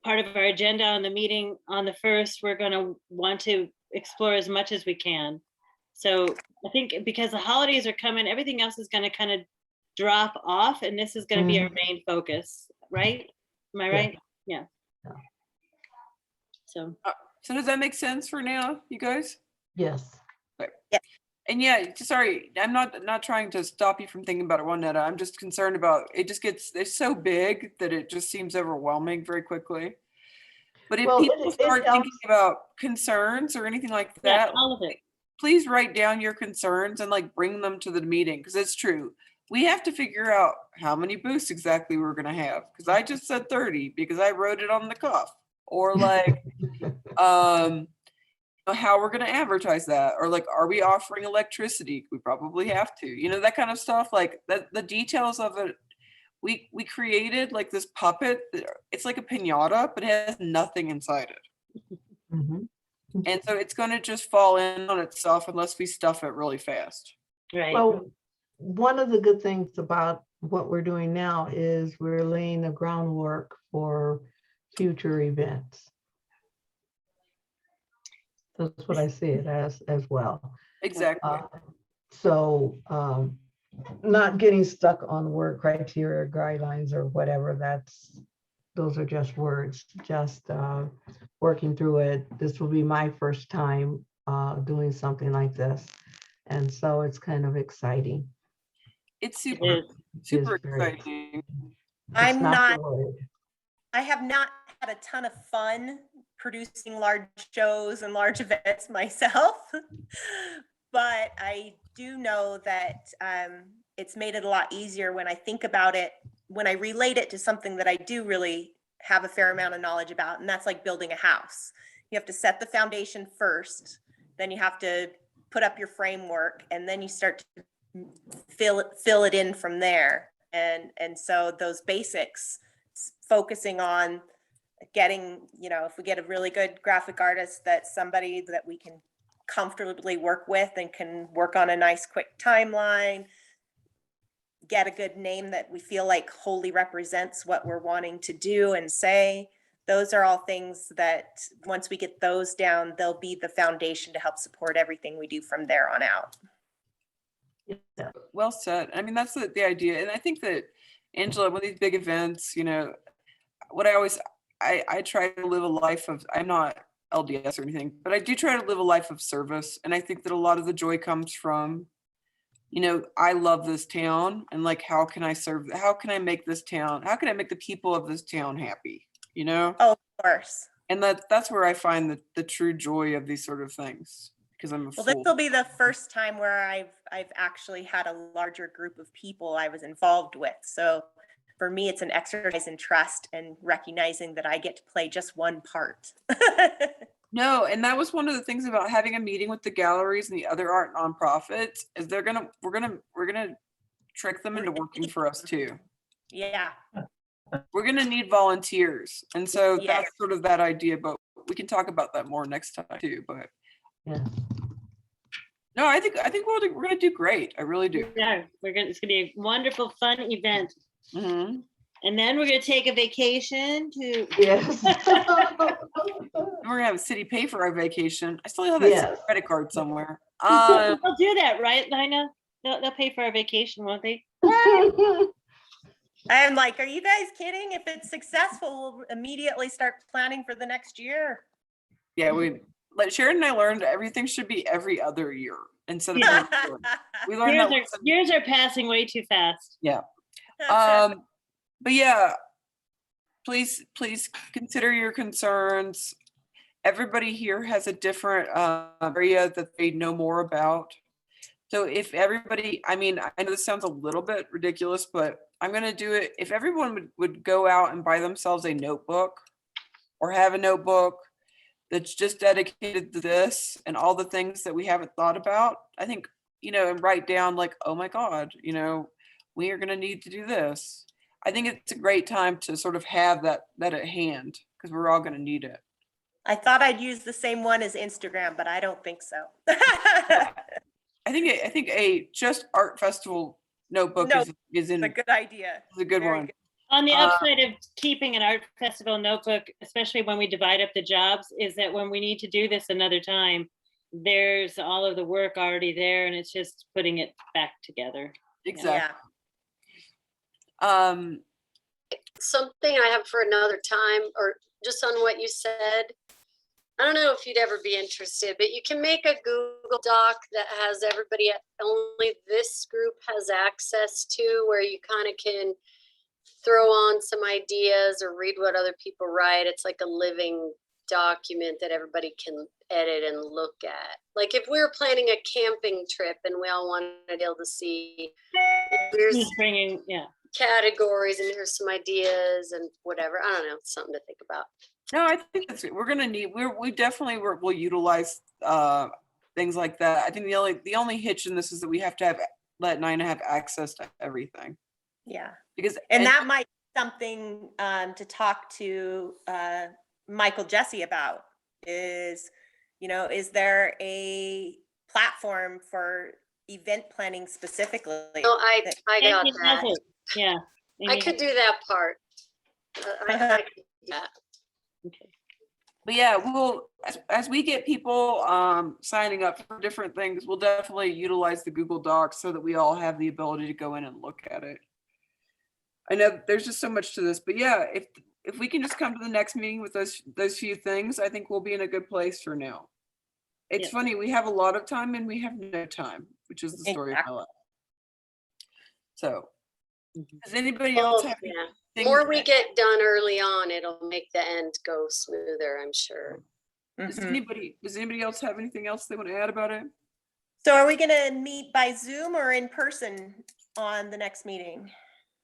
part of our agenda on the meeting on the 1st, we're going to want to explore as much as we can. So I think because the holidays are coming, everything else is going to kind of drop off, and this is going to be our main focus, right? Am I right? Yeah. So does that make sense for now, you guys? Yes. Okay. Yeah. And yeah, sorry, I'm not trying to stop you from thinking about it, Juanetta. I'm just concerned about it's so big that it just seems overwhelming very quickly. But if people start thinking about concerns or anything like that, all of it, please write down your concerns and like bring them to the meeting, because it's true. We have to figure out how many booths exactly we're going to have, because I just said 30 because I wrote it on the cuff, or like how we're going to advertise that, or like, are we offering electricity? We probably have to, you know, that kind of stuff. Like the details of it. We created like this puppet. It's like a piñata, but it has nothing inside it. And so it's going to just fall in on itself unless we stuff it really fast. right? Well, one of the good things about what we're doing now is we're laying the groundwork for future events. That's what I see it as well. Exactly. So not getting stuck on word criteria, guidelines, or whatever. Those are just words. Just working through it. This will be my first time doing something like this, and so it's kind of exciting. It's super exciting. I have not had a ton of fun producing large shows and large events myself. But I do know that it's made it a lot easier when I think about it, when I relate it to something that I do really have a fair amount of knowledge about, and that's like building a house. You have to set the foundation first, then you have to put up your framework, and then you start to fill it in from there. And so those basics, focusing on getting, if we get a really good graphic artist, that's somebody that we can comfortably work with and can work on a nice quick timeline, get a good name that we feel like wholly represents what we're wanting to do and say. Those are all things that once we get those down, they'll be the foundation to help support everything we do from there on out. Yeah. Well said. I mean, that's the idea. And I think that, Angela, with these big events, what I try to live a life of, I'm not LDS or anything, but I do try to live a life of service. And I think that a lot of the joy comes from, I love this town, and like, how can I serve? How can I make this town? How can I make the people of this town happy? Oh, of course. And that's where I find the true joy of these sort of things, because I'm a Well, this fool. will be the first time where I've actually had a larger group of people I was involved with. So for me, it's an exercise in trust and recognizing that I get to play just one part. No, and that was one of the things about having a meeting with the galleries and the other art nonprofits, is we're gonna trick them into working for us too. Yeah. We're gonna need volunteers, and so Yeah. that's sort of that idea. But we can talk about that more next time too. But Yeah. no, I think we're gonna do great. I really do. Yeah, it's gonna be a wonderful, fun event. hmm And then we're gonna take a vacation to. Yes. We're gonna have a city pay for our vacation. I still have that Yes. credit card somewhere. They'll do that, right, Lina? They'll pay for our vacation, won't they? I'm like, are you guys kidding? If it's successful, we'll immediately start planning for the next year. Yeah, Sharon and I learned everything should be every other year instead of Yeah. every year. We learned that. Years are passing way too fast. Yeah. But yeah, please consider your concerns. Everybody here has a different area that they know more about. So if everybody, I mean, I know this sounds a little bit ridiculous, but I'm going to do it. If everyone would go out and buy themselves a notebook, or have a notebook that's just dedicated to this and all the things that we haven't thought about, I think, and write down like, oh my God, we are going to need to do this. I think it's a great time to sort of have that at hand, because we're all going to need it. I thought I'd use the same one as Instagram, but I don't think so. I think a just art festival notebook is It's a good idea. a good Very one. good. On the upside of keeping an art festival notebook, especially when we divide up the jobs, is that when we need to do this another time, there's all of the work already there, and it's just putting it back together. Exactly. Yeah. Something I have for another time, or just on what you said. I don't know if you'd ever be interested, but you can make a Google Doc that has everybody, only this group has access to, where you kind of can throw on some ideas or read what other people write. It's like a living document that everybody can edit and look at. Like if we were planning a camping trip and we all wanted to be able to see, here's Bringing, categories and here's some ideas and whatever. I don't know, something to think about. No, I think we're gonna need. We definitely will utilize things like that. I think the only hitch in this is that we have to let Nina have access to everything. Yeah. Because that might be something to talk to Michael Jesse about is there a platform for event planning specifically? No, I got that. Yeah. I could do that part. I could do that. Okay. But yeah, we'll as we get people signing up for different things, we'll definitely utilize the Google Docs so that we all have the ability to go in and look at it. I know there's just so much to this, but yeah, if we can just come to the next meeting with those few things, I think we'll be in a good place for now. It's funny, we have a lot of time and we have no time, which is the story of my life. So Does anybody else Well, have yeah. anything? More we get done early on, it'll make the end go smoother, I'm sure. Does Mhm. anybody else have anything else they want to add about it? So are we gonna meet by Zoom or in person on the next meeting?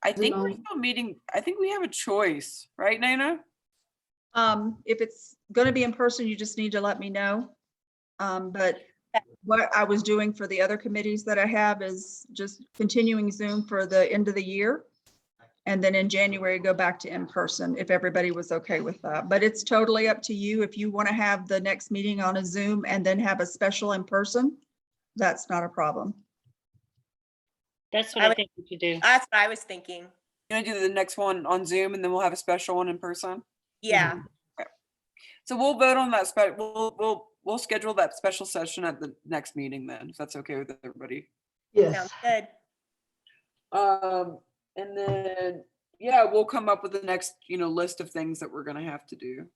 I think we're Zoom. still meeting. I think we have a choice, right, Nina? If it's gonna be in person, you just need to let me know. But what I was doing for the other committees that I have is just continuing Zoom for the end of the year. And then in January, go back to in person if everybody was okay with that. But it's totally up to you. If you want to have the next meeting on a Zoom and then have a special in person, that's not a problem. That's what I I would- think we should do. That's what I was thinking. You want to do the next one on Zoom and then we'll have a special one in person? Yeah, So we'll vote on that. We'll schedule that special session at the next meeting then, if that's okay with everybody. Yes, sounds good. And then, yeah, we'll come up with the next, list of things that we're gonna have to do.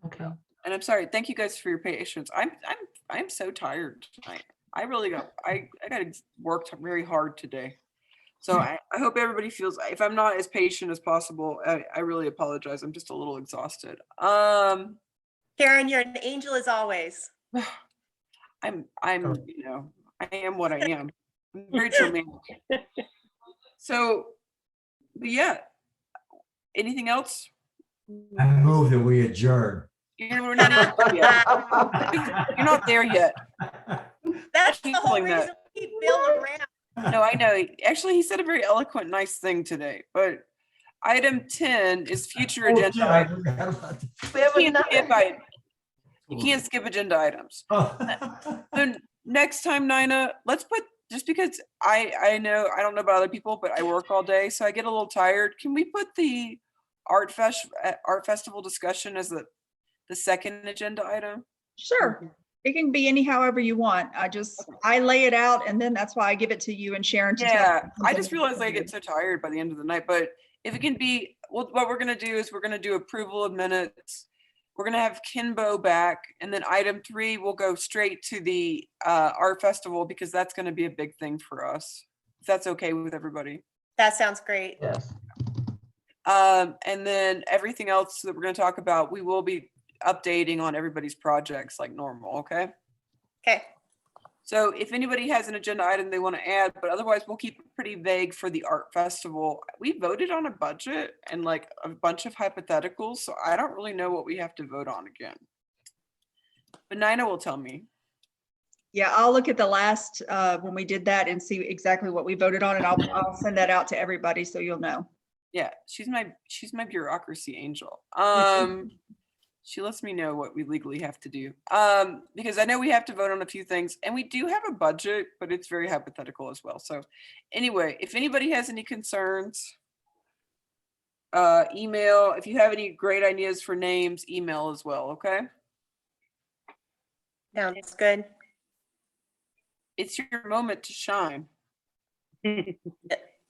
okay. And I'm sorry, thank you guys for your patience. I'm so tired tonight. I really I got worked very hard today. So I hope everybody feels, if I'm not as patient as possible, I really apologize. I'm just a little exhausted. Karen, you're an angel as always. I'm, I am what I am. I'm very dramatic. So, but yeah, anything else? I move that we adjourn. We're not even there yet. You're not there yet. That's keep the whole pulling that. reason we keep Bill around. No, I know. Actually, he said a very eloquent, nice thing today, but item 10 is future Oh, agenda. yeah, I items. forgot about We have You can't skip another. You can't skip agenda items. that. So next time, Nina, let's put, just because I know, I don't know about other people, but I work all day, so I get a little tired. Can we put the art festival discussion as the second agenda item? Sure. It can be any however you want. I lay it out and then that's why I give it to you and Sharon to tell. Yeah, you I just something. realized I get so tired by the end of the night, but if it can be, what we're gonna do is we're gonna do approval of minutes. We're gonna have Kinbo back, and then item 3 will go straight to the art festival because that's gonna be a big thing for us. If that's okay with everybody. That sounds great. Yes, And then everything else that we're gonna talk about, we will be updating on everybody's projects like normal, okay? Okay, So if anybody has an agenda item they want to add, but otherwise we'll keep it pretty vague for the art festival. We voted on a budget and like a bunch of hypotheticals, so I don't really know what we have to vote on again. But Nina will tell me. Yeah, I'll look at the last, when we did that and see exactly what we voted on and I'll send that out to everybody so you'll know. Yeah, she's my bureaucracy angel. She lets me know what we legally have to do. Because I know we have to vote on a few things and we do have a budget, but it's very hypothetical as well. So anyway, if anybody has any concerns, email. If you have any great ideas for names, email as well, okay? sounds good. It's your moment to shine. Bill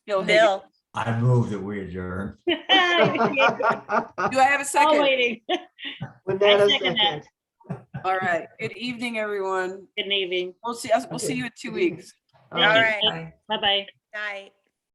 Higgins. Bill, I move that we adjourn. Do I have a All second? waiting. with that, a second that. second. All right. Good evening, everyone. Good evening. We'll see Okay, you in 2 good evening. weeks. all right, Bye. Bye-bye. night.